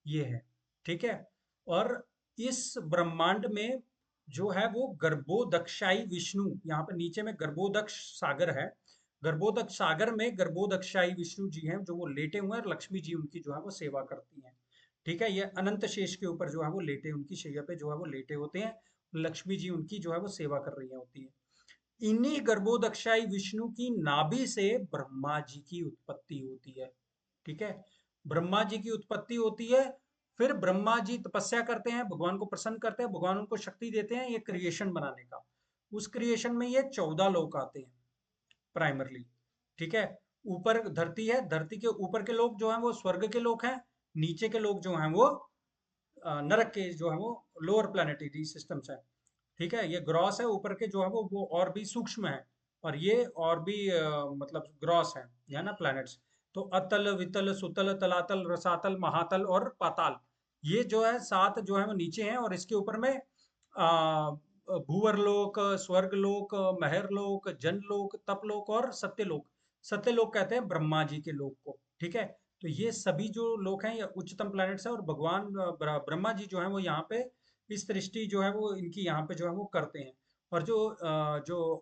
ये है, ठीक है? और इस ब्रह्मांड में जो है वो गर्भोदक्षाई विष्णु, यहाँ पे नीचे में गर्भोदक्ष सागर है, गर्भोदक्ष सागर में गर्भोदक्षाई विष्णु जी हैं जो वो लेटे हुए हैं, और लक्ष्मी जी उनकी जो है वो सेवा करती हैं, ठीक है? ये अनंत शेष के ऊपर जो है वो लेटे, उनकी शैया पे जो है वो लेटे होते हैं, लक्ष्मी जी उनकी जो है वो सेवा कर रही होती है। इन्हीं गर्भोदक्षाई विष्णु की नाभि से ब्रह्मा जी की उत्पत्ति होती है, ठीक है? ब्रह्मा जी की उत्पत्ति होती है, फिर ब्रह्मा जी तपस्या करते हैं, भगवान को प्रसन्न करते हैं, भगवान उनको शक्ति देते हैं ये क्रिएशन बनाने का। उस क्रिएशन में ये 14 लोक आते हैं प्राइमरली, ठीक है? ऊपर धरती है, धरती के ऊपर के लोग जो हैं वो स्वर्ग के लोग हैं, नीचे के लोग जो हैं वो नरक के जो है वो लोअर प्लानिटरी सिस्टम्स हैं, ठीक है? ये ग्रॉस है, ऊपर के जो है वो और भी सूक्ष्म है, और ये और भी मतलब ग्रॉस है ना प्लैनेट्स। तो अतल, वितल, सुतल, तलातल, रसातल, महातल और पाताल, ये जो है 7 जो है वो नीचे हैं, और इसके ऊपर में भूवरलोक, स्वर्गलोक, महरलोक, जनलोक, तपलोक और सत्यलोक। सत्यलोक कहते हैं ब्रह्मा जी के लोक को, ठीक है? तो ये सभी जो लोक हैं ये उच्चतम प्लैनेट्स है, और भगवान ब्रह्मा जी जो है वो यहाँ पे इस सृष्टि जो है वो इनकी यहाँ पे जो है वो करते हैं। और जो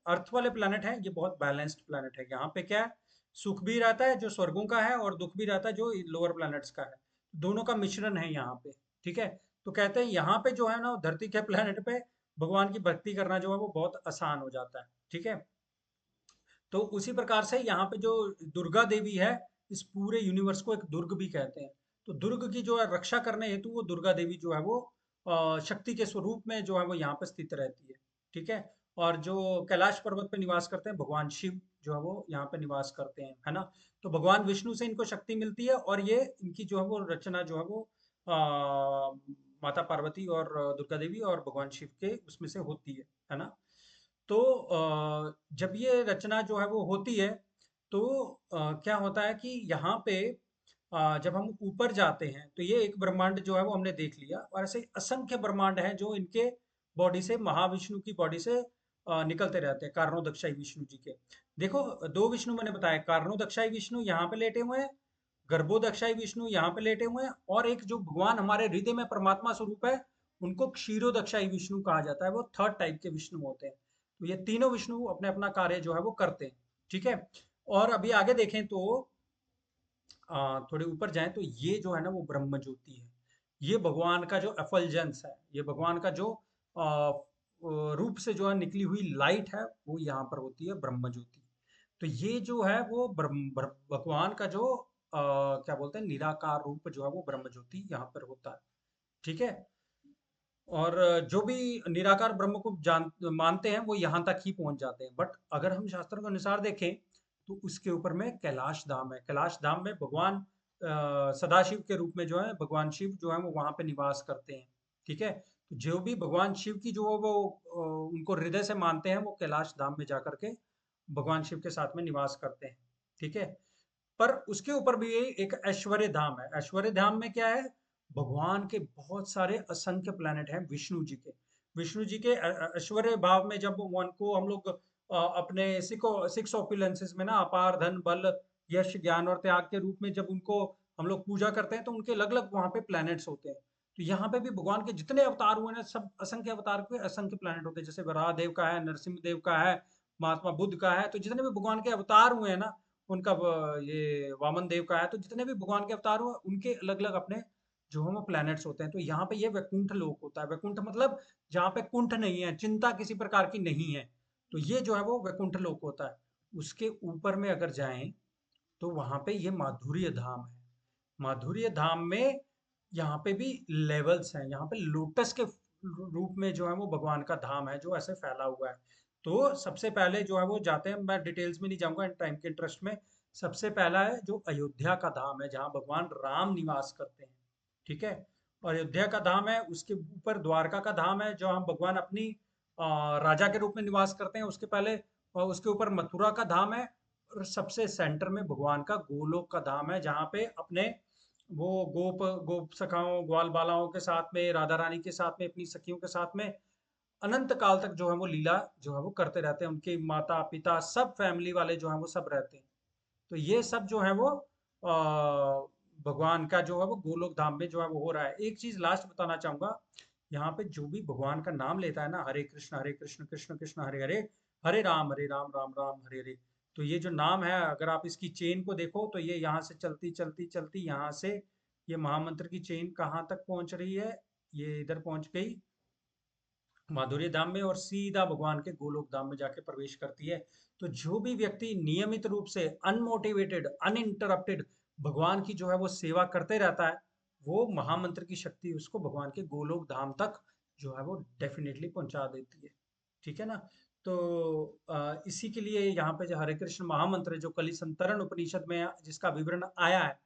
अर्थ वाले प्लैनेट हैं ये बहुत बैलेंस्ड प्लैनेट है, यहाँ पे क्या है, सुख भी रहता है जो स्वर्गों का है, और दुख भी रहता है जो लोअर प्लैनेट्स का है, दोनों का मिश्रण है यहाँ पे, ठीक है? तो कहते हैं यहाँ पे जो है ना धरती के प्लैनेट पे भगवान की भक्ति करना जो है वो बहुत आसान हो जाता है, ठीक है? तो उसी प्रकार से यहाँ पे जो दुर्गा देवी है, इस पूरे यूनिवर्स को एक दुर्ग भी कहते हैं। तो दुर्ग की जो है रक्षा करने हेतु वो दुर्गा देवी जो है वो शक्ति के स्वरूप में जो है वो यहाँ पे स्थित रहती है, ठीक है? और जो कैलाश पर्वत पे निवास करते हैं भगवान शिव जो है वो यहाँ पे निवास करते हैं, है ना? तो भगवान विष्णु से इनको शक्ति मिलती है, और ये इनकी जो है वो रचना जो है वो माता पार्वती और दुर्गा देवी और भगवान शिव के उसमें से होती है ना? तो जब ये रचना जो है वो होती है, तो क्या होता है कि यहाँ पे जब हम ऊपर जाते हैं तो ये एक ब्रह्मांड जो है वो हमने देख लिया, और ऐसे असंख्य ब्रह्मांड हैं जो इनके बॉडी से, महाविष्णु की बॉडी से निकलते रहते हैं, कारणोदक्षाई विष्णु जी के। देखो 2 विष्णु मैंने बताया, कारणोदक्षाई विष्णु यहाँ पे लेटे हुए हैं, गर्भोदक्षाई विष्णु यहाँ पे लेटे हुए हैं, और एक जो भगवान हमारे हृदय में परमात्मा स्वरूप है उनको क्षीरोदक्षाई विष्णु कहा जाता है, वो थर्ड टाइप के विष्णु होते हैं। तो ये तीनों विष्णु अपने अपना कार्य जो है वो करते हैं, ठीक है? और अभी आगे देखें तो थोड़े ऊपर जाएं तो ये जो है ना वो ब्रह्म ज्योति है, ये भगवान का जो एफल्जेंस है, ये भगवान का जो रूप से जो है निकली हुई लाइट है वो यहाँ पर होती है ब्रह्म ज्योति। तो ये जो है वो भगवान का जो क्या बोलते हैं निराकार रूप जो है वो ब्रह्म ज्योति यहाँ पर होता है, ठीक है? और जो भी निराकार ब्रह्म को जान मानते हैं वो यहाँ तक ही पहुंच जाते हैं, बट अगर हम शास्त्रों के अनुसार देखें तो उसके ऊपर में कैलाश धाम है, कैलाश धाम में भगवान सदाशिव के रूप में जो है भगवान शिव जो है वो वहां पे निवास करते हैं, ठीक है? तो जो भी भगवान शिव की जो वो उनको हृदय से मानते हैं वो कैलाश धाम में जाकर के भगवान शिव के साथ में निवास करते हैं, ठीक है? पर उसके ऊपर भी एक ऐश्वर्य धाम है। ऐश्वर्य धाम में क्या है, भगवान के बहुत सारे असंख्य प्लैनेट हैं विष्णु जी के। विष्णु जी के ऐश्वर्य भाव में जब उनको हम लोग अपने सिक्स ऑपुलेंसेस में ना अपार धन, बल, यश, ज्ञान और त्याग के रूप में जब उनको हम लोग पूजा करते हैं तो उनके अलग अलग वहां पे प्लैनेट्स होते हैं। तो यहाँ पे भी भगवान के जितने अवतार हुए ना, सब असंख्य अवतार के असंख्य प्लैनेट होते हैं, जैसे वराह देव का है, नरसिंह देव का है, महात्मा बुद्ध का है। तो जितने भी भगवान के अवतार हुए हैं ना, उनका ये वामन देव का है, तो जितने भी भगवान के अवतार हुए उनके अलग अलग अपने जो हम प्लैनेट्स होते हैं। तो यहाँ पे ये वैकुंठ लोक होता है। वैकुंठ मतलब जहाँ पे कुंठ नहीं है, चिंता किसी प्रकार की नहीं है, तो ये जो है वो वैकुंठ लोक होता है। उसके ऊपर में अगर जाएं तो वहां पे ये माधुर्य धाम है। माधुर्य धाम में यहाँ पे भी लेवल्स हैं, यहाँ पे लोटस के रूप में जो है वो भगवान का धाम है जो ऐसे फैला हुआ है। तो सबसे पहले जो है वो जाते हैं, मैं डिटेल्स में नहीं जाऊंगा टाइम के इंटरेस्ट में। सबसे पहला है जो अयोध्या का धाम है जहाँ भगवान राम निवास करते हैं, ठीक है? अयोध्या का धाम है, उसके ऊपर द्वारका का धाम है, जो हम भगवान अपनी राजा के रूप में निवास करते हैं उसके पहले, और उसके ऊपर मथुरा का धाम है, और सबसे सेंटर में भगवान का गोलोक का धाम है, जहाँ पे अपने वो गोप सखाओं ग्वाल बालाओं के साथ में, राधा रानी के साथ में, अपनी सखियों के साथ में अनंत काल तक जो है वो लीला जो है वो करते रहते हैं। उनके माता पिता सब फैमिली वाले जो है वो सब रहते हैं। तो ये सब जो है वो भगवान का जो है वो गोलोक धाम में जो है वो हो रहा है। एक चीज लास्ट बताना चाहूंगा, यहाँ पे जो भी भगवान का नाम लेता है ना, हरे कृष्ण कृष्ण कृष्ण हरे हरे, हरे राम राम राम हरे हरे, तो ये जो नाम है, अगर आप इसकी चेन को देखो तो ये यहाँ से चलती चलती चलती, यहाँ से ये महामंत्र की चेन कहाँ तक पहुंच रही है, ये इधर पहुंच गई माधुर्य धाम में, और सीधा भगवान के गोलोक धाम में जाके प्रवेश करती है। तो जो भी व्यक्ति नियमित रूप से अनमोटिवेटेड अनइंटरप्टेड भगवान की जो है वो सेवा करते रहता है, वो महामंत्र की शक्ति उसको भगवान के गोलोक धाम तक जो है वो डेफिनेटली पहुंचा देती है। ठीक है ना। तो इसी के लिए यहाँ पे जो हरे कृष्ण महामंत्र जो कलि संतरण उपनिषद में जिसका विवरण आया है,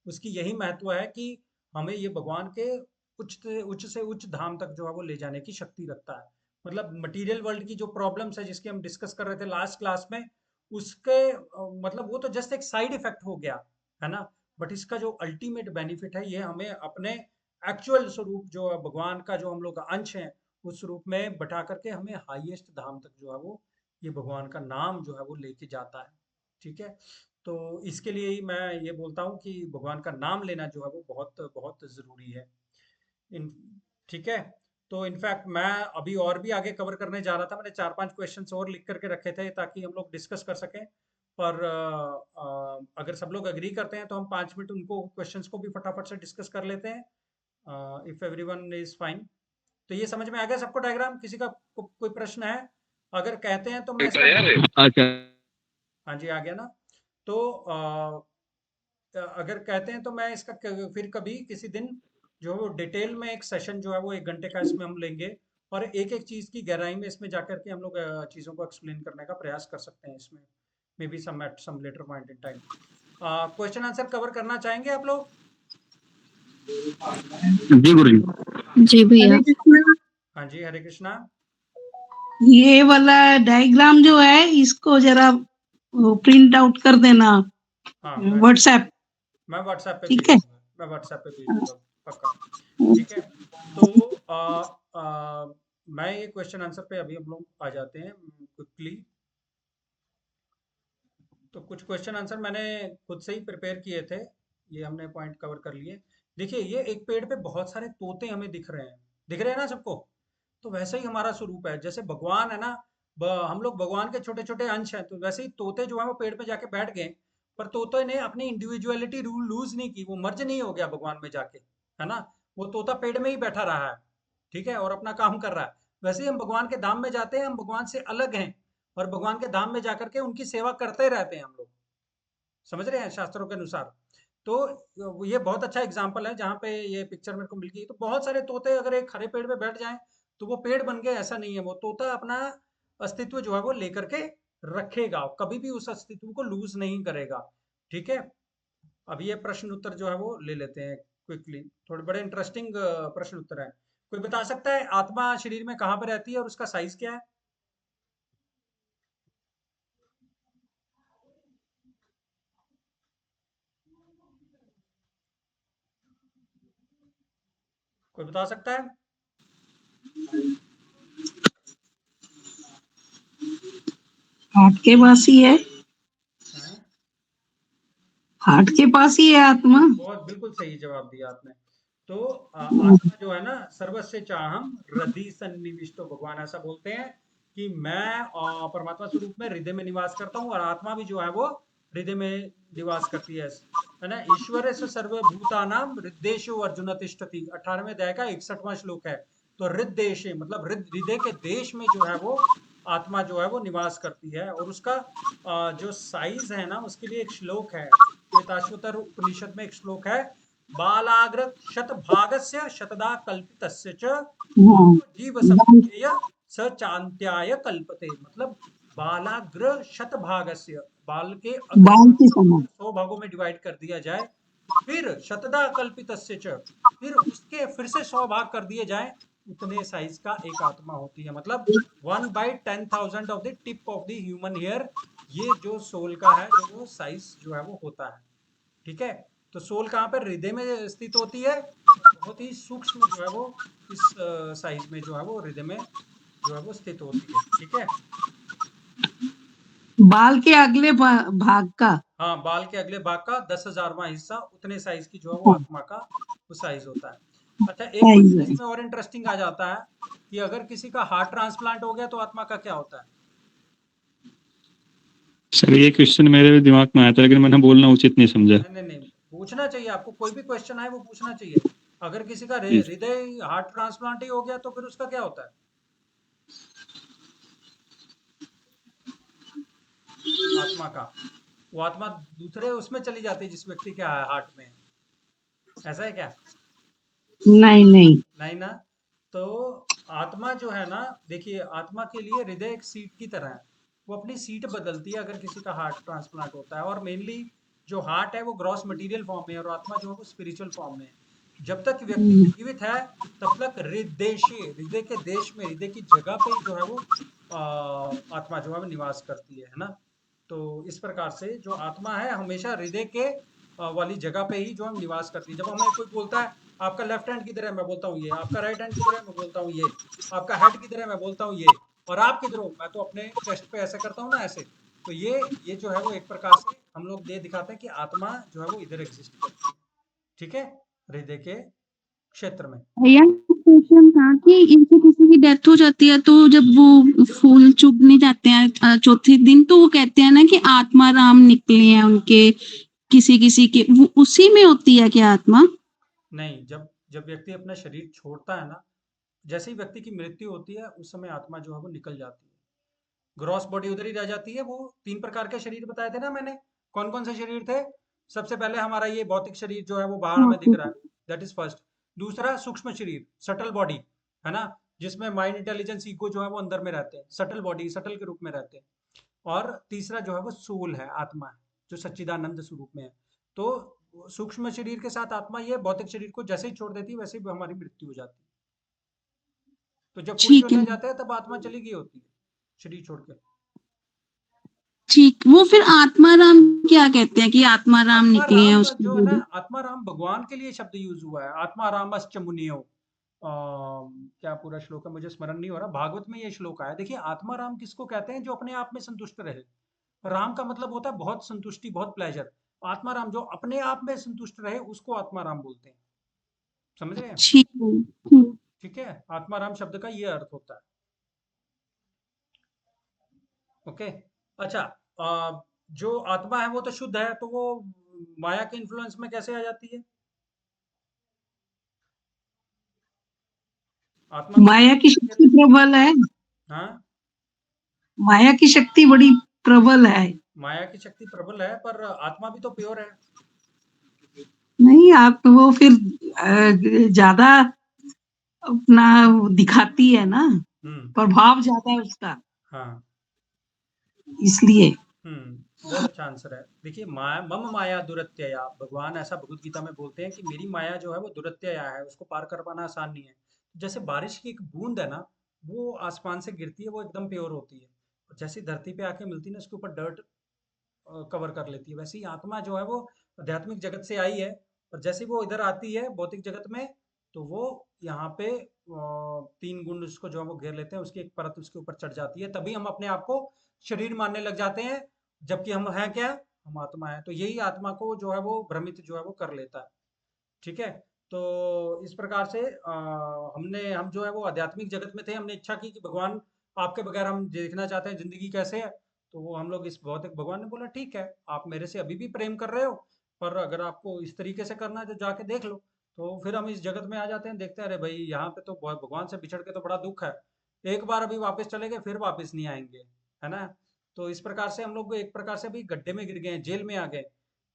उसकी यही महत्व है कि हमें ये भगवान के उच्च से उच्च धाम तक जो है वो ले जाने की शक्ति रखता है। मतलब मटेरियल वर्ल्ड की जो प्रॉब्लम्स है जिसकी हम डिस्कस कर रहे थे लास्ट क्लास में, उसके मतलब वो तो जस्ट एक साइड इफेक्ट हो गया है ना, बट इसका जो अल्टीमेट बेनिफिट है ये हमें अपने एक्चुअल स्वरूप जो है भगवान का जो हम लोग का अंश है उस रूप में बैठा करके हमें हाईएस्ट धाम तक जो है वो ये भगवान का नाम जो है वो लेके जाता है। ठीक है। तो इसके लिए ही मैं ये बोलता हूँ कि भगवान का नाम लेना जो है वो बहुत बहुत जरूरी है। इन ठीक है। तो इनफैक्ट मैं अभी और भी आगे कवर करने जा रहा था, मैंने 4-5 क्वेश्चंस और लिख करके रखे थे ताकि हम लोग डिस्कस कर सकें, पर अगर सब लोग एग्री करते हैं तो हम 5 मिनट उनको क्वेश्चंस को भी फटाफट से डिस्कस कर लेते हैं, इफ एवरीवन इज फाइन। तो ये समझ में आ गया सबको डायग्राम? किसी का कोई प्रश्न है? अगर कहते हैं तो मैं अच्छा हाँ जी, आ गया ना। तो अगर कहते हैं तो मैं इसका फिर कभी किसी दिन जो है वो डिटेल में एक सेशन जो है वो 1 घंटे का इसमें हम लेंगे, और एक एक चीज की गहराई में इसमें जाकर के हम लोग चीजों को एक्सप्लेन करने का प्रयास कर सकते हैं इसमें, maybe some at some later point in time. Question answer cover करना चाहेंगे आप लोग? जी गुरु जी भैया। हरे कृष्णा। हाँ जी, हरे कृष्णा। ये वाला डायग्राम जो है इसको जरा प्रिंट आउट कर देना हाँ व्हाट्सएप। मैं व्हाट्सएप पे ठीक भेज है। दूंगा, मैं व्हाट्सएप पे भेज दूंगा पक्का। ठीक है। तो मैं ये क्वेश्चन आंसर पे अभी हम लोग आ जाते हैं क्विकली। तो कुछ क्वेश्चन आंसर मैंने खुद से ही प्रिपेयर किए थे, ये हमने पॉइंट कवर कर लिए। देखिए ये एक पेड़ पे बहुत सारे तोते हमें दिख रहे हैं ना सबको। तो वैसे ही हमारा स्वरूप है, जैसे भगवान है ना, हम लोग भगवान के छोटे छोटे अंश हैं, तो वैसे ही तोते जो है वो पेड़ पे जाके बैठ गए, पर तोते ने अपनी इंडिविजुअलिटी लूज नहीं की, वो मर्ज नहीं हो गया भगवान में जाके, है ना। वो तोता पेड़ में ही बैठा रहा है, ठीक है, और अपना काम कर रहा है। वैसे ही हम भगवान के धाम में जाते हैं, हम भगवान से अलग हैं, और भगवान के धाम में जाकर के उनकी सेवा करते रहते हैं हम लोग, समझ रहे हैं शास्त्रों के अनुसार। तो ये बहुत अच्छा एग्जाम्पल है जहाँ पे ये पिक्चर मेरे को मिल गई। तो बहुत सारे तोते अगर एक हरे पेड़ पे बैठ जाएं तो वो पेड़ बन गए ऐसा नहीं है, वो तोता अपना अस्तित्व जो है वो लेकर के रखेगा, कभी भी उस अस्तित्व को लूज नहीं करेगा। ठीक है। अब ये प्रश्न उत्तर जो है वो ले लेते हैं क्विकली, थोड़े बड़े इंटरेस्टिंग प्रश्न उत्तर है। कोई बता सकता है आत्मा शरीर में कहाँ पर रहती है और उसका साइज क्या है? कोई बता सकता है? हार्ट के पास ही है। हाँ? हार्ट के पास ही है आत्मा। बहुत बिल्कुल सही जवाब दिया आपने। तो आत्मा जो है ना, सर्वस्य चाहम हृदय सन्निविष्टो, भगवान ऐसा बोलते हैं कि मैं परमात्मा स्वरूप में हृदय में निवास करता हूँ, और आत्मा भी जो है वो हृदय में निवास करती है ना। ईश्वर से सर्वभूतानाम हृदयेषु अर्जुन तिष्ठति, 18वें अध्याय का 61वां श्लोक है। तो हृदय मतलब हृदय के देश में जो है वो आत्मा जो है वो निवास करती है, और उसका जो साइज है ना, उसके लिए एक श्लोक है, श्वेताश्वतर उपनिषद में एक श्लोक है, बालाग्र शतभागस्य शतदा कल्पितस्य च जीव समुच्चय स चान्त्याय कल्पते। मतलब बालाग्र शतभागस्य, बाल के अग्र बाल भाग की को समान। अगर 100 भागों में डिवाइड कर दिया जाए फिर शतदा कल्पितस्य च, फिर उसके फिर से 100 भाग कर दिए जाएं, उतने साइज का एक आत्मा होती है। मतलब 1/10,000 of the tip of the human hair, ये जो सोल का है, जो वो साइज जो है वो होता है। ठीक है, तो सोल कहाँ पर, हृदय में स्थित होती है, और बहुत ही सूक्ष्म जो है वो इस साइज में जो है वो हृदय में जो है वो स्थित होती है। ठीक है, बाल के अगले भाग का। हाँ, बाल के अगले भाग का 10,000वां हिस्सा, उतने साइज की जो है वो आत्मा का वो साइज होता है। अच्छा, एक क्वेश्चन साइज इसमें और इंटरेस्टिंग आ जाता है कि अगर किसी का हार्ट ट्रांसप्लांट हो गया तो आत्मा का क्या होता है? सर ये क्वेश्चन मेरे भी दिमाग में आया था, लेकिन मैंने बोलना उचित नहीं समझा। नहीं नहीं नहीं, पूछना चाहिए आपको, कोई भी क्वेश्चन आए वो पूछना चाहिए। अगर किसी का जी। हृदय हार्ट ट्रांसप्लांट ही हो गया तो फिर उसका क्या होता है? आत्मा का, वो आत्मा दूसरे उसमें चली जाती है जिस व्यक्ति के हार्ट में है। ऐसा है क्या? नहीं नहीं। नहीं ना। तो आत्मा जो है ना, देखिए आत्मा के लिए हृदय एक सीट की तरह है, वो अपनी सीट बदलती है अगर किसी का हार्ट ट्रांसप्लांट होता है। और मेनली जो हार्ट है वो ग्रॉस मटेरियल फॉर्म में है, और आत्मा जो है वो स्पिरिचुअल फॉर्म में है। जब तक व्यक्ति जीवित है तब तक हृदय के देश में, हृदय की जगह पे ही जो है वो आत्मा जो है वो निवास करती है ना। तो इस प्रकार से जो आत्मा है हमेशा हृदय के वाली जगह पे ही जो हम निवास करती है। जब हमें कोई बोलता है आपका लेफ्ट हैंड किधर है, मैं बोलता हूँ ये। आपका राइट हैंड किधर है, मैं बोलता हूँ ये। आपका हेड किधर है, मैं बोलता हूँ ये। और आप किधर हो, मैं तो अपने चेस्ट पे ऐसे करता हूँ ना, ऐसे। तो ये जो है वो एक प्रकार से हम लोग ये दिखाते हैं कि आत्मा जो है वो इधर एग्जिस्ट करती है। ठीक है, हृदय के क्षेत्र में। भैया क्वेश्चन था कि इनसे किसी की डेथ हो जाती है तो जब वो फूल चुभने जाते हैं चौथे दिन, तो वो कहते हैं ना कि आत्मा राम निकले हैं उनके, किसी किसी के, वो उसी में होती है क्या आत्मा? नहीं, जब जब व्यक्ति अपना शरीर छोड़ता है ना, जैसे ही व्यक्ति की मृत्यु होती है उस समय आत्मा जो है वो निकल जाती है। ग्रॉस बॉडी उधर ही रह जाती है। वो 3 प्रकार के शरीर बताए थे ना मैंने। कौन-कौन से शरीर थे? सबसे पहले हमारा ये भौतिक शरीर जो है वो बाहर हमें दिख रहा है, दैट इज़ फर्स्ट। दूसरा सूक्ष्म शरीर, सटल बॉडी, है ना? जिसमें माइंड, इंटेलिजेंस, ईगो जो है वो अंदर में रहते हैं। सटल बॉडी, सटल के रूप में रहते हैं। और तीसरा जो है वो सोल है, आत्मा है, जो सच्चिदानंद स्वरूप में है। तो सूक्ष्म शरीर के साथ आत्मा ये भौतिक शरीर को जैसे ही छोड़ देती है वैसे ही हमारी मृत्यु हो जाती है। तो जब फूल ठीक है, चढ़ने जाते हैं तब आत्मा चली गई होती है, शरीर छोड़ के। ठीक। वो फिर आत्माराम क्या कहते हैं कि आत्माराम आत्मा निकले हैं राम उसकी जो है ना, बॉडी? आत्मा राम भगवान के लिए शब्द यूज हुआ है। आत्मा रामश्च मुनियो, क्या पूरा श्लोक है मुझे स्मरण नहीं हो रहा, भागवत में ये श्लोक आया। देखिए आत्मा राम किसको कहते हैं? जो अपने आप में संतुष्ट रहे। राम का मतलब होता है बहुत संतुष्टि, बहुत प्लेजर। आत्मा राम जो अपने आप में संतुष्ट रहे उसको आत्मा राम बोलते हैं। समझ रहे हैं? ठीक है, ठीक। ठीक है, आत्मा राम शब्द का ये अर्थ होता है। ओके, अच्छा। जो आत्मा है वो तो शुद्ध है, तो वो माया के इन्फ्लुएंस में कैसे आ जाती है? आत्मा को माया की कैसे शक्ति कहते प्रबल है। हैं? हाँ, माया की शक्ति बड़ी प्रबल है। माया की शक्ति प्रबल है पर आत्मा भी तो प्योर है। नहीं, आप वो फिर ज्यादा अपना दिखाती है ना, हम्म। प्रभाव ज्यादा है उसका, हाँ। इसलिए। बहुत अच्छा आंसर है। देखिए माया, मम माया दुरत्यया, भगवान ऐसा भगवत गीता में बोलते हैं कि मेरी माया जो है वो दुरत्यया है, उसको पार कर पाना आसान नहीं है। जैसे बारिश की एक बूंद है ना, वो आसमान से गिरती है, वो एकदम प्योर होती है। और जैसे ही धरती पे आके मिलती है ना, उसके ऊपर डर्ट कवर कर लेती है। वैसे ही आत्मा जो है वो आध्यात्मिक जगत से आई है, और जैसे ही वो इधर आती है भौतिक जगत में, तो वो यहाँ पे 3 गुण उसको जो है वो घेर लेते हैं, उसकी एक परत उसके ऊपर चढ़ जाती है। तभी हम अपने आप को शरीर मानने लग जाते हैं, जबकि हम हैं क्या? हम आत्मा है। तो यही आत्मा को जो है वो भ्रमित जो है वो कर लेता है। ठीक है, तो इस प्रकार से हम जो है वो आध्यात्मिक जगत में थे, हमने इच्छा की कि भगवान आपके बगैर हम देखना चाहते हैं जिंदगी कैसे है। तो वो हम लोग इस भौतिक, भगवान ने बोला ठीक है, आप मेरे से अभी भी प्रेम कर रहे हो, पर अगर आपको इस तरीके से करना है तो जाके देख लो। तो फिर हम इस जगत में आ जाते हैं, देखते हैं अरे भाई यहाँ पे तो भगवान से बिछड़ के तो बड़ा दुख है। एक बार अभी वापस चले गए फिर वापस नहीं आएंगे, है ना। तो इस प्रकार से हम लोग एक प्रकार से अभी गड्ढे में गिर गए हैं, जेल में आ गए।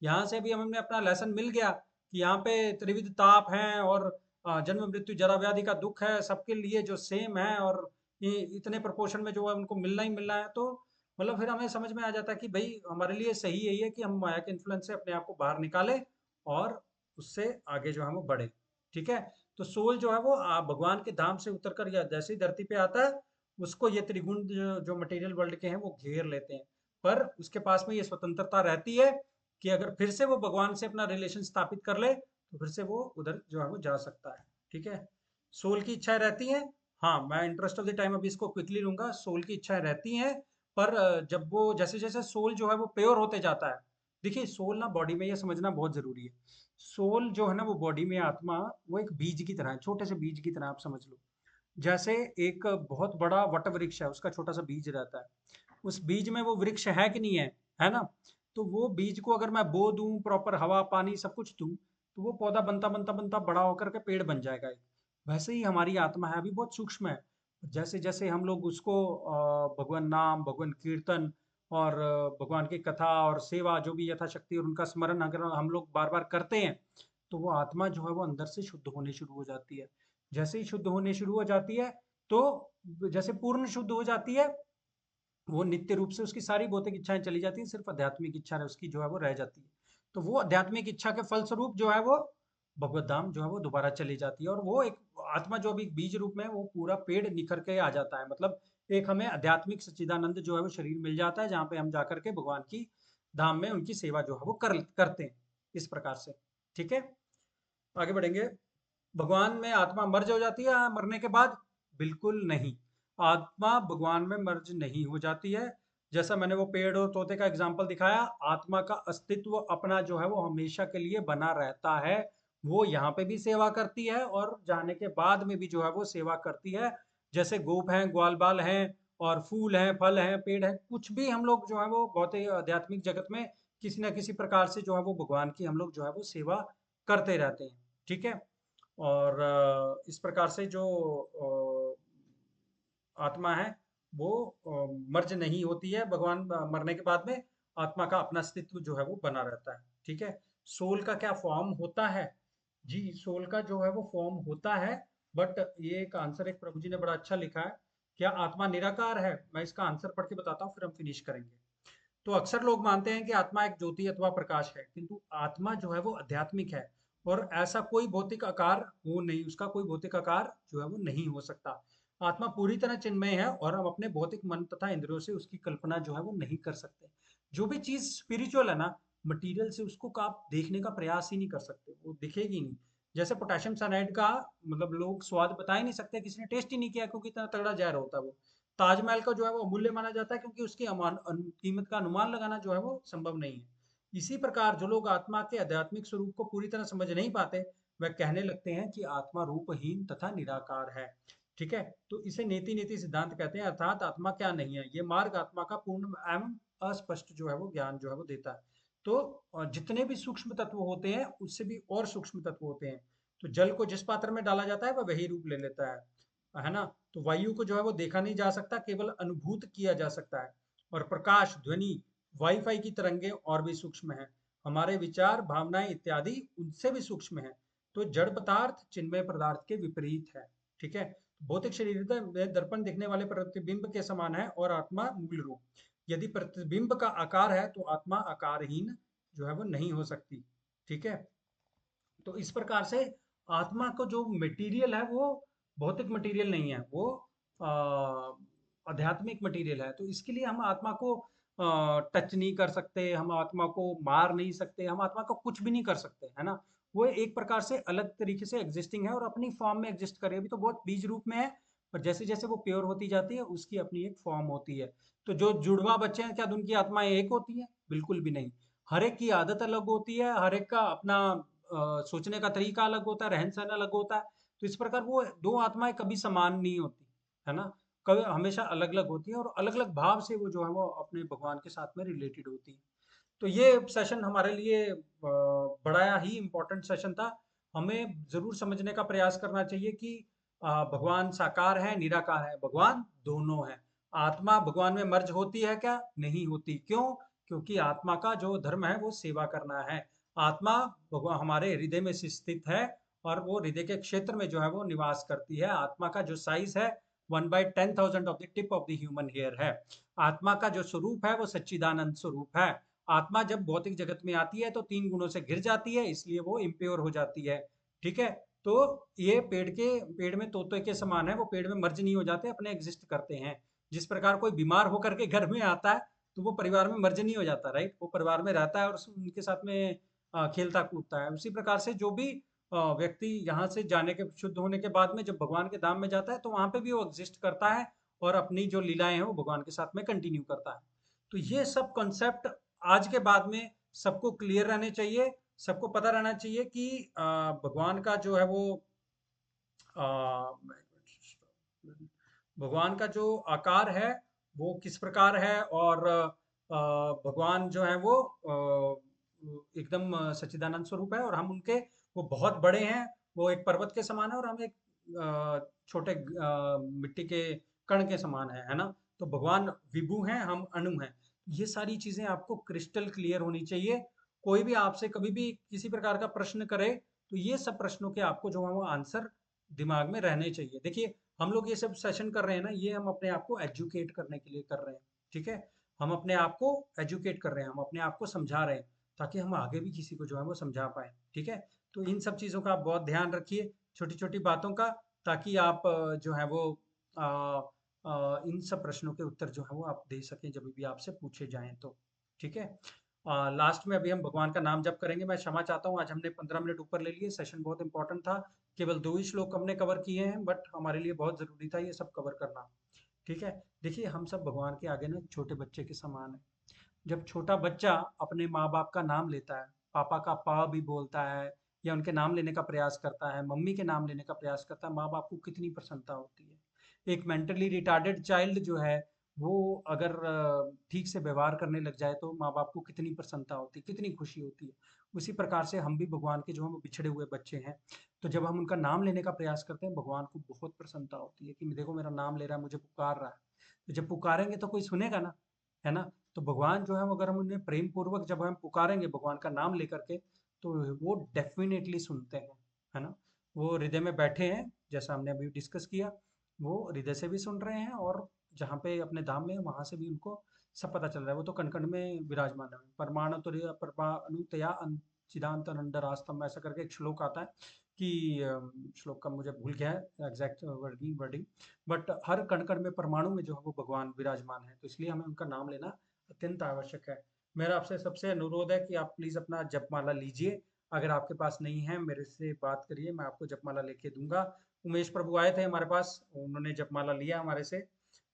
यहाँ से भी हमें अपना लेसन मिल गया कि यहाँ पे त्रिविध ताप हैं, और जन्म मृत्यु जरा व्याधि का दुख है सबके लिए जो सेम है, और ये इतने प्रपोर्शन में जो है उनको मिलना ही मिलना है। तो मतलब फिर हमें समझ में आ जाता है कि भाई हमारे लिए सही यही है कि हम माया के इन्फ्लुएंस से अपने आप को बाहर निकालें, और उससे आगे जो है वो बढ़े। ठीक है, तो सोल जो है वो भगवान के धाम से उतर कर या जैसे ही धरती पे आता है, उसको ये त्रिगुण जो मटेरियल वर्ल्ड के हैं वो घेर लेते हैं। पर उसके पास में ये स्वतंत्रता रहती है कि अगर फिर से वो भगवान से अपना रिलेशन स्थापित कर ले तो फिर से वो उधर जो है वो जा सकता है। ठीक है, सोल की इच्छाएं रहती हैं। हाँ, मैं इंटरेस्ट ऑफ द टाइम अभी इसको क्विकली लूंगा। सोल की इच्छाएं रहती हैं, पर जब वो जैसे जैसे सोल जो है वो प्योर होते जाता है। देखिए, सोल ना बॉडी में, ये समझना बहुत जरूरी है। सोल जो है ना वो बॉडी में, आत्मा वो एक बीज की तरह है, छोटे से बीज की तरह आप समझ लो। जैसे एक बहुत बड़ा वट वृक्ष है, उसका छोटा सा बीज रहता है। उस बीज में वो वृक्ष है कि नहीं है ना? तो वो बीज को अगर मैं बो दूं, प्रॉपर हवा पानी सब कुछ दूं, तो वो पौधा बनता बनता बनता बड़ा होकर के पेड़ बन जाएगा एक। वैसे ही हमारी आत्मा है, अभी बहुत सूक्ष्म है। जैसे जैसे हम लोग उसको भगवान नाम, भगवान कीर्तन और भगवान की कथा और सेवा जो भी यथाशक्ति और उनका स्मरण अगर हम लोग बार बार करते हैं, तो वो आत्मा जो है वो अंदर से शुद्ध होने शुरू हो जाती है। जैसे ही शुद्ध होने शुरू हो जाती है, तो जैसे पूर्ण शुद्ध हो जाती है, वो नित्य रूप से उसकी सारी भौतिक इच्छाएं चली जाती हैं, सिर्फ आध्यात्मिक इच्छा उसकी जो है वो रह जाती है। तो वो आध्यात्मिक इच्छा के फलस्वरूप जो है वो भगवत धाम जो है वो दोबारा चली जाती है, और वो एक आत्मा जो अभी बीज रूप में है, वो पूरा पेड़ निखर के आ जाता है। मतलब एक हमें आध्यात्मिक सच्चिदानंद जो है वो शरीर मिल जाता है, जहाँ पे हम जाकर के भगवान की धाम में उनकी सेवा जो है वो करते हैं इस प्रकार से। ठीक है, आगे बढ़ेंगे। भगवान में आत्मा मर्ज हो जाती है मरने के बाद? बिल्कुल नहीं, आत्मा भगवान में मर्ज नहीं हो जाती है। जैसा मैंने वो पेड़ और तोते का एग्जांपल दिखाया, आत्मा का अस्तित्व अपना जो है वो हमेशा के लिए बना रहता है। वो यहाँ पे भी सेवा करती है और जाने के बाद में भी जो है वो सेवा करती है। जैसे गोप हैं, ग्वाल बाल हैं, और फूल हैं, फल हैं, पेड़ हैं, कुछ भी हम लोग जो है वो बहुत ही आध्यात्मिक जगत में किसी न किसी प्रकार से जो है वो भगवान की हम लोग जो है वो सेवा करते रहते हैं। ठीक है, और इस प्रकार से जो आत्मा है वो मर्ज नहीं होती है। भगवान मरने के बाद में आत्मा का अपना अस्तित्व जो है वो बना रहता है। ठीक है, सोल का क्या फॉर्म होता है? जी, सोल का जो है वो फॉर्म होता है, बट ये एक आंसर एक प्रभु जी ने बड़ा अच्छा लिखा है। क्या आत्मा निराकार है? मैं इसका आंसर पढ़ के बताता हूँ, फिर हम फिनिश करेंगे। तो अक्सर लोग मानते हैं कि आत्मा एक ज्योति अथवा प्रकाश है, किंतु आत्मा जो है वो आध्यात्मिक है, और ऐसा कोई भौतिक आकार हो नहीं, उसका कोई भौतिक आकार जो है वो नहीं हो सकता। आत्मा पूरी तरह चिन्मय है, और हम अपने भौतिक मन तथा इंद्रियों से उसकी कल्पना जो है वो नहीं कर सकते। जो भी चीज स्पिरिचुअल है ना, मटेरियल से उसको आप देखने का प्रयास ही नहीं कर सकते, वो दिखेगी नहीं। जैसे पोटेशियम साइनाइड का मतलब लोग स्वाद बता ही नहीं सकते, किसी ने टेस्ट ही नहीं किया, क्योंकि इतना तगड़ा जहर होता है वो। ताजमहल का जो है वो अमूल्य माना जाता है, क्योंकि उसकी कीमत का अनुमान लगाना जो है वो संभव नहीं है। इसी प्रकार जो लोग आत्मा के आध्यात्मिक स्वरूप को पूरी तरह समझ नहीं पाते, वह कहने लगते हैं कि आत्मा रूपहीन तथा निराकार है। ठीक है, तो इसे नेति नेति सिद्धांत कहते हैं, अर्थात आत्मा क्या नहीं है। ये मार्ग आत्मा का पूर्ण एवं अस्पष्ट जो है वो ज्ञान जो है वो देता है। तो जितने भी सूक्ष्म तत्व होते हैं, उससे भी और सूक्ष्म तत्व होते हैं। तो जल को जिस पात्र में डाला जाता है वह वही रूप ले लेता है ना? तो वायु को जो है वो देखा नहीं जा सकता, केवल अनुभूत किया जा सकता है। और प्रकाश, ध्वनि, वाईफाई की तरंगें और भी सूक्ष्म है। हमारे विचार, भावनाएं इत्यादि उनसे भी सूक्ष्म है। तो जड़ पदार्थ चिन्मय पदार्थ के विपरीत है। ठीक है, भौतिक शरीर में दर्पण दिखने वाले प्रतिबिंब के समान है, और आत्मा मूल रूप। यदि प्रतिबिंब का आकार है तो आत्मा आकारहीन जो है वो नहीं हो सकती। ठीक है, तो इस प्रकार से आत्मा को जो मटेरियल है वो भौतिक मटेरियल नहीं है, वो आध्यात्मिक मटेरियल है। तो इसके लिए हम आत्मा को टच नहीं कर सकते, हम आत्मा को मार नहीं सकते, हम आत्मा को कुछ भी नहीं कर सकते, है ना? वो एक प्रकार से अलग तरीके से एग्जिस्टिंग है, और अपनी फॉर्म में एग्जिस्ट करे। अभी तो बहुत बीज रूप में है, पर जैसे जैसे वो प्योर होती जाती है उसकी अपनी एक फॉर्म होती है। तो जो जुड़वा बच्चे हैं, क्या उनकी आत्माएं एक होती हैं? बिल्कुल भी नहीं। हर एक की आदत अलग होती है, हर एक का अपना सोचने का तरीका अलग होता है, रहन सहन अलग होता है। तो इस प्रकार वो दो आत्माएं कभी समान नहीं होती, है ना? कभी हमेशा अलग अलग होती है, और अलग अलग भाव से वो जो है वो अपने भगवान के साथ में रिलेटेड होती है। तो ये सेशन हमारे लिए बड़ा ही इम्पोर्टेंट सेशन था। हमें जरूर समझने का प्रयास करना चाहिए कि भगवान साकार है, निराकार है। भगवान दोनों है। आत्मा भगवान में मर्ज होती है क्या? नहीं होती। क्यों? क्योंकि आत्मा का जो धर्म है वो सेवा करना है। आत्मा भगवान हमारे हृदय में स्थित है, और वो हृदय के क्षेत्र में जो है वो निवास करती है। आत्मा का जो साइज है 1/10,000 of the tip of the human hair है। आत्मा का जो स्वरूप है वो सच्चिदानंद स्वरूप है। आत्मा जब भौतिक जगत में आती है तो 3 गुणों से घिर जाती है, इसलिए वो इम्प्योर हो जाती है। ठीक है? तो ये पेड़ में तोते के समान है, वो पेड़ में मर्ज नहीं हो जाते, अपने एग्जिस्ट करते हैं। जिस प्रकार कोई बीमार होकर के घर में आता है तो वो परिवार में मर्ज नहीं हो जाता, राइट? वो परिवार में रहता है और उनके साथ में खेलता कूदता है। उसी प्रकार से जो भी व्यक्ति यहाँ से जाने के शुद्ध होने के बाद में जब भगवान के धाम में जाता है तो वहां पे भी वो एग्जिस्ट करता है और अपनी जो लीलाएं हैं वो भगवान के साथ में कंटिन्यू करता है। तो ये सब कॉन्सेप्ट आज के बाद में सबको क्लियर रहने चाहिए, सबको पता रहना चाहिए कि भगवान का जो है वो भगवान का जो आकार है वो किस प्रकार है, और भगवान जो है वो एकदम सच्चिदानंद स्वरूप है और हम उनके वो बहुत बड़े हैं, वो एक पर्वत के समान है और हम एक छोटे मिट्टी के कण के समान है ना? तो भगवान विभु हैं, हम अणु हैं। ये सारी चीजें आपको क्रिस्टल क्लियर होनी चाहिए। कोई भी आपसे कभी भी किसी प्रकार का प्रश्न करे तो ये सब प्रश्नों के आपको जो है वो आंसर दिमाग में रहने चाहिए। देखिए हम लोग ये सब सेशन कर रहे हैं ना, ये हम अपने आप को एजुकेट करने के लिए कर रहे हैं। ठीक है? हम अपने आप को एजुकेट कर रहे हैं, हम अपने आप को समझा रहे हैं ताकि हम आगे भी किसी को जो है वो समझा पाए। ठीक है? तो इन सब चीज़ों का आप बहुत ध्यान रखिए, छोटी छोटी बातों का, ताकि आप जो है वो इन सब प्रश्नों के उत्तर जो है वो आप दे सकें जब भी आपसे पूछे जाएं तो। ठीक है? लास्ट में अभी हम भगवान का नाम जप करेंगे। मैं क्षमा चाहता हूँ, आज हमने 15 मिनट ऊपर ले लिए, सेशन बहुत इंपॉर्टेंट था। केवल 2 ही श्लोक हमने कवर किए हैं, बट हमारे लिए बहुत ज़रूरी था ये सब कवर करना। ठीक है? देखिए हम सब भगवान के आगे ना छोटे बच्चे के समान है। जब छोटा बच्चा अपने माँ-बाप का नाम लेता है, पापा का पा भी बोलता है या उनके नाम लेने का प्रयास करता है, मम्मी के नाम लेने का प्रयास करता है, माँ-बाप को कितनी प्रसन्नता होती है। एक मेंटली रिटार्डेड चाइल्ड जो है वो अगर ठीक से व्यवहार करने लग जाए तो माँ-बाप को कितनी प्रसन्नता होती है, कितनी खुशी होती है। उसी प्रकार से हम भी भगवान के जो हैं वो बिछड़े हुए बच्चे हैं। तो जब हम उनका नाम लेने का प्रयास करते हैं, भगवान को बहुत प्रसन्नता होती है कि देखो मेरा नाम ले रहा है, मुझे पुकार रहा है। तो जब पुकारेंगे तो कोई सुनेगा ना, है ना? तो भगवान जो है वो अगर हम उन्हें प्रेम पूर्वक जब हम पुकारेंगे भगवान का नाम लेकर के तो वो डेफिनेटली सुनते हैं, है ना? वो हृदय में बैठे हैं, जैसा हमने अभी डिस्कस किया, वो हृदय से भी सुन रहे हैं और जहाँ पे अपने धाम में है वहां से भी उनको सब पता चल रहा है। वो तो कण कण में विराजमान है। परमाणुतया चिदांतरंड रास्तम, ऐसा करके एक श्लोक आता है कि श्लोक का मुझे भूल गया है एग्जैक्ट वर्डिंग, बट हर कण कण में परमाणु में जो है वो भगवान विराजमान है, तो इसलिए हमें उनका नाम लेना अत्यंत आवश्यक है। मेरा आपसे सबसे अनुरोध है कि आप प्लीज अपना जपमाला लीजिए। अगर आपके पास नहीं है मेरे से बात करिए, मैं आपको जपमाला लेके दूंगा। उमेश प्रभु आए थे हमारे पास, उन्होंने जपमाला लिया हमारे से।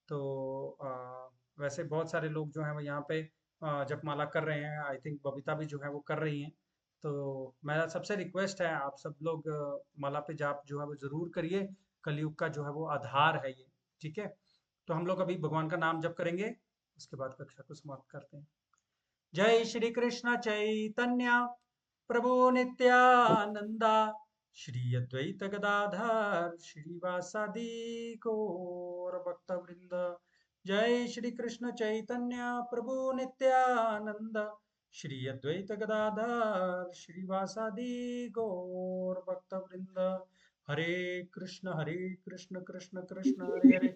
तो वैसे बहुत सारे लोग जो हैं वो यहाँ पे जपमाला कर रहे हैं। आई थिंक बबीता भी जो है वो कर रही हैं। तो मेरा सबसे रिक्वेस्ट है आप सब लोग माला पे जाप जो है वो जरूर करिए। कलयुग का जो है वो आधार है ये। ठीक है? तो हम लोग अभी भगवान का नाम जप करेंगे, उसके बाद कक्षा को समाप्त करते हैं। जय श्री कृष्ण चैतन्य प्रभु नित्यानंदा, श्री अद्वैत गदाधर श्रीवासादि गौर भक्त वृंद। जय श्री कृष्ण चैतन्य प्रभु नित्यानंद, श्री अद्वैत गदाधर श्रीवासादि गौर भक्त वृंद। हरे कृष्ण कृष्ण कृष्ण हरे हरे,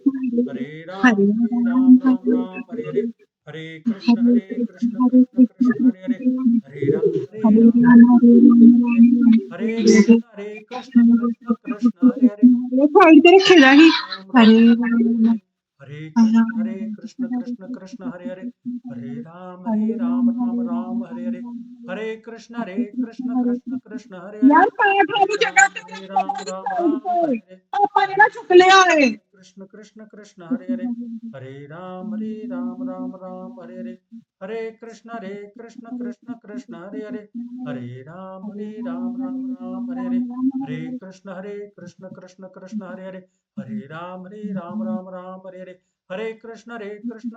हरे राम राम राम हरे हरे, हरे कृष्ण कृष्ण कृष्ण हरे हरे, हरे राम हरे कृष्ण कृष्ण हरे हरे, साइड पे रखेगा ही। हरे कृष्ण कृष्ण हरे हरे, हरे राम राम हरे हरे, हरे कृष्ण कृष्ण कृष्ण हरे हरे, यार पाठ वाली जगह पे हरे राम हरे हरे, पापा ने ना चुक लिया है। कृष्ण कृष्ण हरे हरे, हरे राम राम हरे हरे, हरे कृष्ण कृष्ण कृष्ण हरे हरे, हरे राम राम हरे हरे, हरे कृष्ण कृष्ण कृष्ण हरे हरे, हरे राम राम हरे हरे, हरे कृष्ण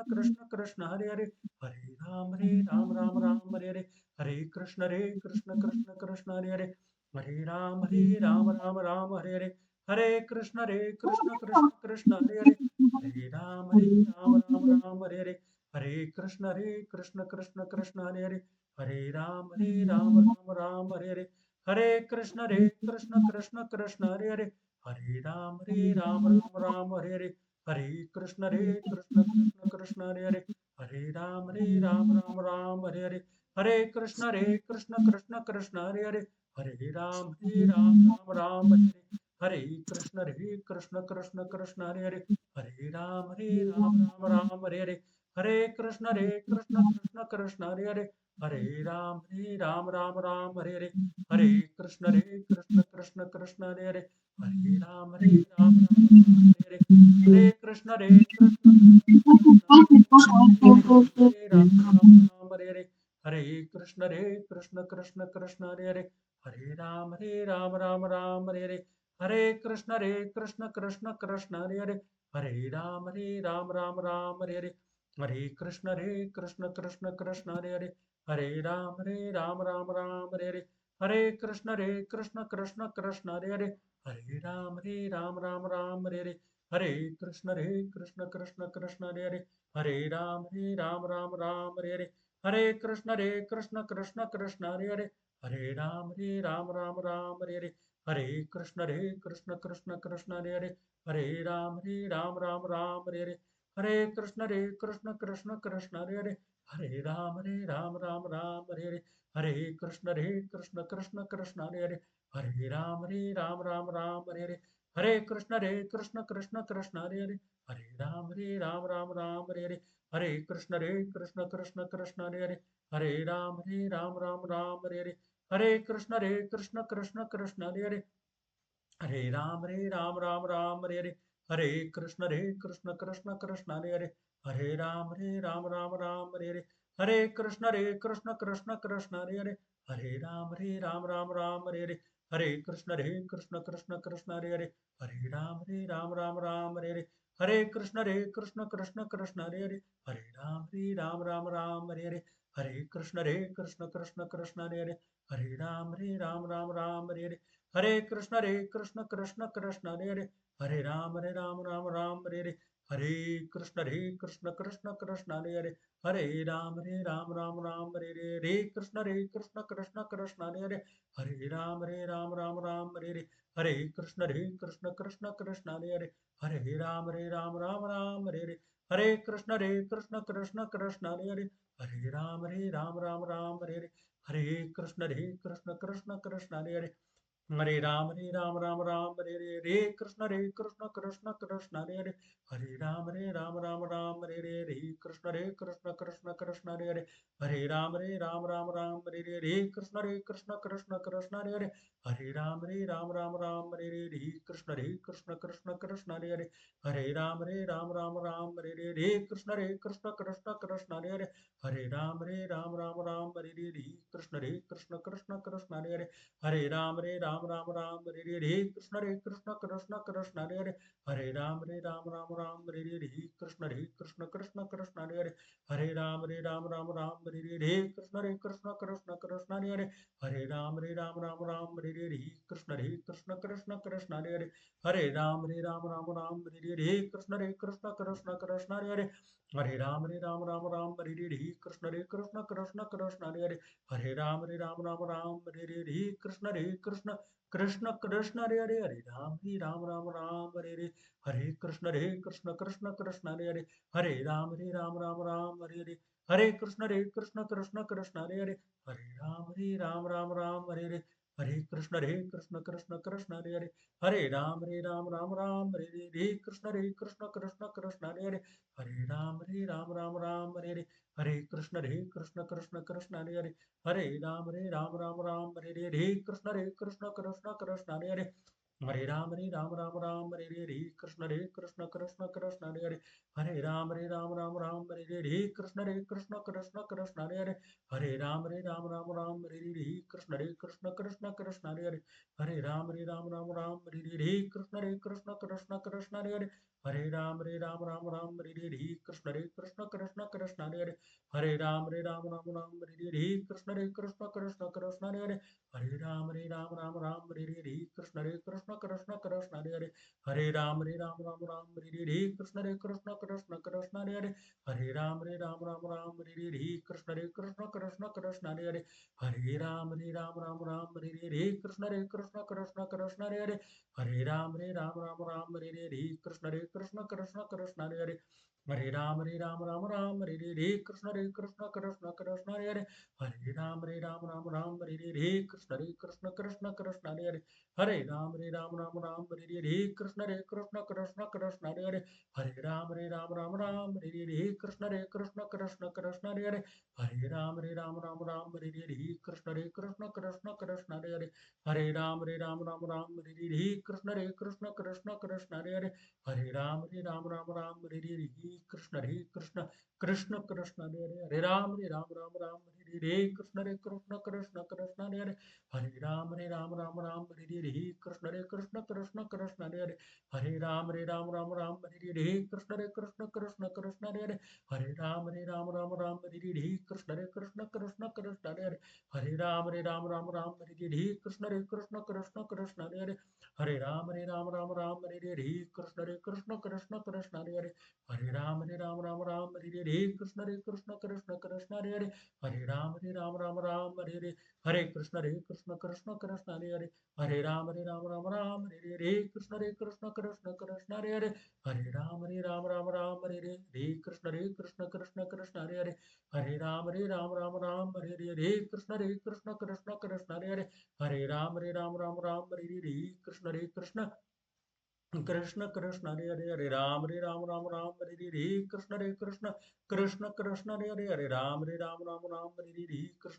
कृष्ण कृष्ण हरे हरे, हरे राम राम हरे हरे, हरे कृष्ण कृष्ण कृष्ण कृष्ण हरे हरे, हरे राम राम हरे हरे, हरे कृष्ण कृष्ण कृष्ण हरे हरे, हरे राम राम हरे हरे, हरे कृष्ण कृष्ण कृष्ण हरे हरे, हरे राम राम हरे हरे, हरे कृष्ण कृष्ण कृष्ण हरे हरे, हरे राम राम हरे हरे, हरे कृष्ण कृष्ण कृष्ण हरे हरे, हरे राम राम राम हरे हरे, हरे कृष्ण कृष्ण कृष्ण हरे हरे, हरे राम राम राम हरे हरे, हरे कृष्ण कृष्ण कृष्ण हरे हरे, हरे राम राम राम हरे हरे, हरे कृष्ण कृष्ण कृष्ण हरे हरे, हरे राम राम हरे हरे, हरे कृष्ण कृष्ण कृष्ण हरे हरे, हरे राम राम हरे हरे, हरे कृष्ण कृष्ण कृष्ण हरे राम हरे हरे, हरे कृष्ण कृष्ण कृष्ण हरे हरे, हरे राम राम हरे हरे, हरे कृष्ण कृष्ण कृष्ण हरे हरे, हरे राम राम हरे हरे, हरे कृष्ण कृष्ण कृष्ण हरे हरे, हरे राम राम हरे हरे, हरे कृष्ण कृष्ण कृष्ण हरे हरे, हरे राम राम हरे हरे, हरे कृष्ण कृष्ण कृष्ण हरे हरे, हरे राम राम हरे हरे, हरे कृष्ण कृष्ण कृष्ण हरे हरे, हरे राम राम हरे हरे, हरे कृष्ण कृष्ण कृष्ण हरे हरे, हरे राम राम हरे हरे, हरे कृष्ण कृष्ण कृष्ण हरे हरे, हरे राम राम हरे हरे, हरे कृष्ण कृष्ण कृष्ण हरे हरे, हरे राम राम हरे हरे, हरे कृष्ण कृष्ण कृष्ण हरे हरे, हरे राम हरे हरे, हरे कृष्ण कृष्ण कृष्ण हरे हरे, हरे राम हरे हरे, हरे कृष्ण कृष्ण कृष्ण हरे हरे, हरे राम हरे हरे, हरे कृष्ण कृष्ण कृष्ण हरे हरे, हरे राम हरे हरे, हरे कृष्ण कृष्ण कृष्ण हरे हरे, हरे राम हरे हरे, हरे कृष्ण कृष्ण कृष्ण हरे हरे, हरे राम हरे हरे, हरे कृष्ण कृष्ण कृष्ण हरे हरे, हरे राम हरे हरे, हरे कृष्ण कृष्ण कृष्ण हरे हरे, हरे राम हरे हरे, हरे कृष्ण कृष्ण कृष्ण हरे हरे, हरे राम हरे हरे, हरे कृष्ण कृष्ण कृष्ण हरे हरे, हरे राम हरे हरे, हरे कृष्ण कृष्ण कृष्ण हरे हरे, हरे राम हरे हरे, हरे कृष्ण कृष्ण कृष्ण हरे हरे, हरे राम हरे हरे, हरे कृष्ण कृष्ण कृष्ण हरे हरे, हरे राम हरे हरे, हरे कृष्ण कृष्ण कृष्ण हरे हरे, हरे राम हरे हरे, हरे कृष्ण कृष्ण कृष्ण हरे हरे, हरे राम हरे हरे, हरे कृष्ण कृष्ण कृष्ण हरे हरे, हरे राम हरे हरे, हरे कृष्ण कृष्ण कृष्ण हरे हरे, हरे राम हरे हरे, हरे कृष्ण कृष्ण कृष्ण हरे हरे, हरे राम हरे हरे, हरे कृष्ण कृष्ण कृष्ण हरे हरे, हरे राम हरे हरे, हरे कृष्ण कृष्ण कृष्ण हरे हरे, हरे राम हरे हरे, हरे कृष्ण कृष्ण हरे हरे, हरे राम हरे हरे, हरे कृष्ण कृष्ण कृष्ण हरे हरे, हरे राम हरे हरे, हरे कृष्ण कृष्ण कृष्ण हरे हरे, हरे राम हरे हरे, हरे कृष्ण कृष्ण कृष्ण हरे हरे, हरे राम हरे हरे, हरे कृष्ण कृष्ण कृष्ण हरे हरे, हरे राम हरे हरे, हरे कृष्ण कृष्ण हरे हरे, हरे राम हरे हरे, हरे कृष्ण कृष्ण हरे हरे, हरे राम हरे हरे, हरे कृष्ण कृष्ण हरे हरे, हरे राम हरे हरे, हरे कृष्ण कृष्ण हरे हरे, हरे राम हरे हरे, हरे कृष्ण कृष्ण कृष्ण हरे हरे, हरे राम हरे हरे, हरे कृष्ण कृष्ण हरे हरे, हरे राम हरे हरे, हरे कृष्ण कृष्ण कृष्ण हरे हरे, हरे राम हरे हरे, हरे कृष्ण कृष्ण कृष्ण हरे हरे, हरे राम हरे हरे, हरे कृष्ण कृष्ण कृष्ण हरे हरे, हरे राम हरे हरे, हरे कृष्ण कृष्ण कृष्ण हरे हरे, हरे राम हरे हरे, हरे कृष्ण कृष्ण कृष्ण हरे हरे, हरे राम हरे हरे, हरे कृष्ण कृष्ण कृष्ण हरे हरे, हरे राम हरे हरे, हरे कृष्ण कृष्ण कृष्ण हरे हरे, हरे राम हरे हरे, हरे कृष्ण कृष्ण कृष्ण हरे हरे, हरे राम हरे हरे, हरे कृष्ण कृष्ण कृष्ण हरे हरे, हरे राम हरे हरे, हरे कृष्ण कृष्ण कृष्ण हरे हरे, हरे राम हरे हरे, हरे कृष्ण कृष्ण कृष्ण हरे हरे, हरे राम हरे हरे, हरे कृष्ण कृष्ण कृष्ण हरे हरे, हरे राम हरे हरे, हरे कृष्ण कृष्ण कृष्ण हरे हरे, हरे राम राम राम हरे कृष्ण कृष्ण कृष्ण हरे हरे हरे राम राम राम हरे कृष्ण कृष्ण कृष्ण हरे राम राम हरे कृष्ण कृष्ण कृष्ण हरे राम राम हरे कृष्ण कृष्ण हरे राम राम हरे कृष्ण कृष्ण हरे राम राम हरे कृष्ण कृष्ण हरे राम राम हरे कृष्ण कृष्ण कृष्ण हरे राम राम हरे कृष्ण कृष्ण कृष्ण हरे राम राम हरे कृष्ण कृष्ण हरे राम राम हरे कृष्ण कृष्ण हरे राम राम हरे कृष्ण कृष्ण हरे राम राम हरे कृष्ण कृष्ण हरे राम राम हरे कृष्ण कृष्ण हरे राम राम हरे कृष्ण कृष्ण हरे राम हरे कृष्ण कृष्ण कृष्ण हरे राम राम हरे कृष्ण कृष्ण हरे राम राम हरे कृष्ण कृष्ण हरे राम राम हरे कृष्ण कृष्ण हरे राम हरे कृष्ण कृष्ण कृष्ण हरे राम राम हरे कृष्ण कृष्ण कृष्ण हरे राम राम हरे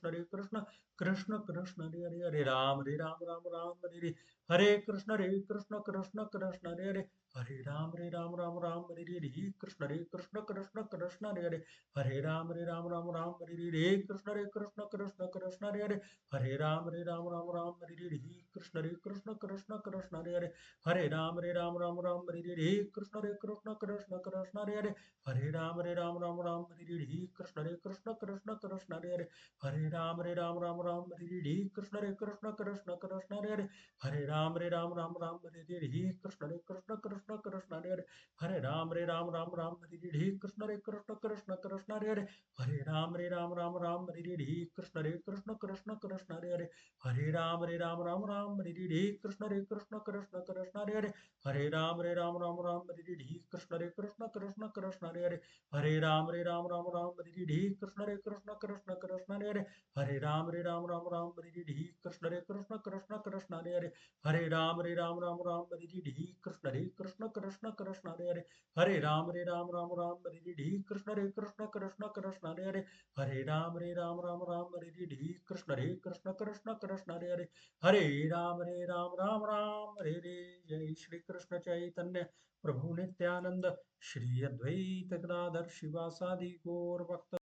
कृष्ण कृष्ण हरे राम राम हरे कृष्ण कृष्ण कृष्ण हरे राम हरे कृष्ण कृष्ण हरे राम हरे कृष्ण कृष्ण हरे राम कृष्ण हरे राम हरे कृष्ण कृष्ण हरे राम हरे कृष्ण हरे राम हरे कृष्ण हरे राम हरे कृष्ण हरे राम हरे कृष्ण हरे राम हरे कृष्ण हरे राम हरे कृष्ण हरे राम हरे कृष्ण हरे राम हरे कृष्ण हरे राम हरे कृष्ण हरे राम हरे कृष्ण हरे राम हरे कृष्ण हरे राम हरे कृष्ण हरे राम हरे जय श्री कृष्ण चैतन्य प्रभु नित्यानंद श्री अद्वैत गदाधर शिवासादि गौर भक्त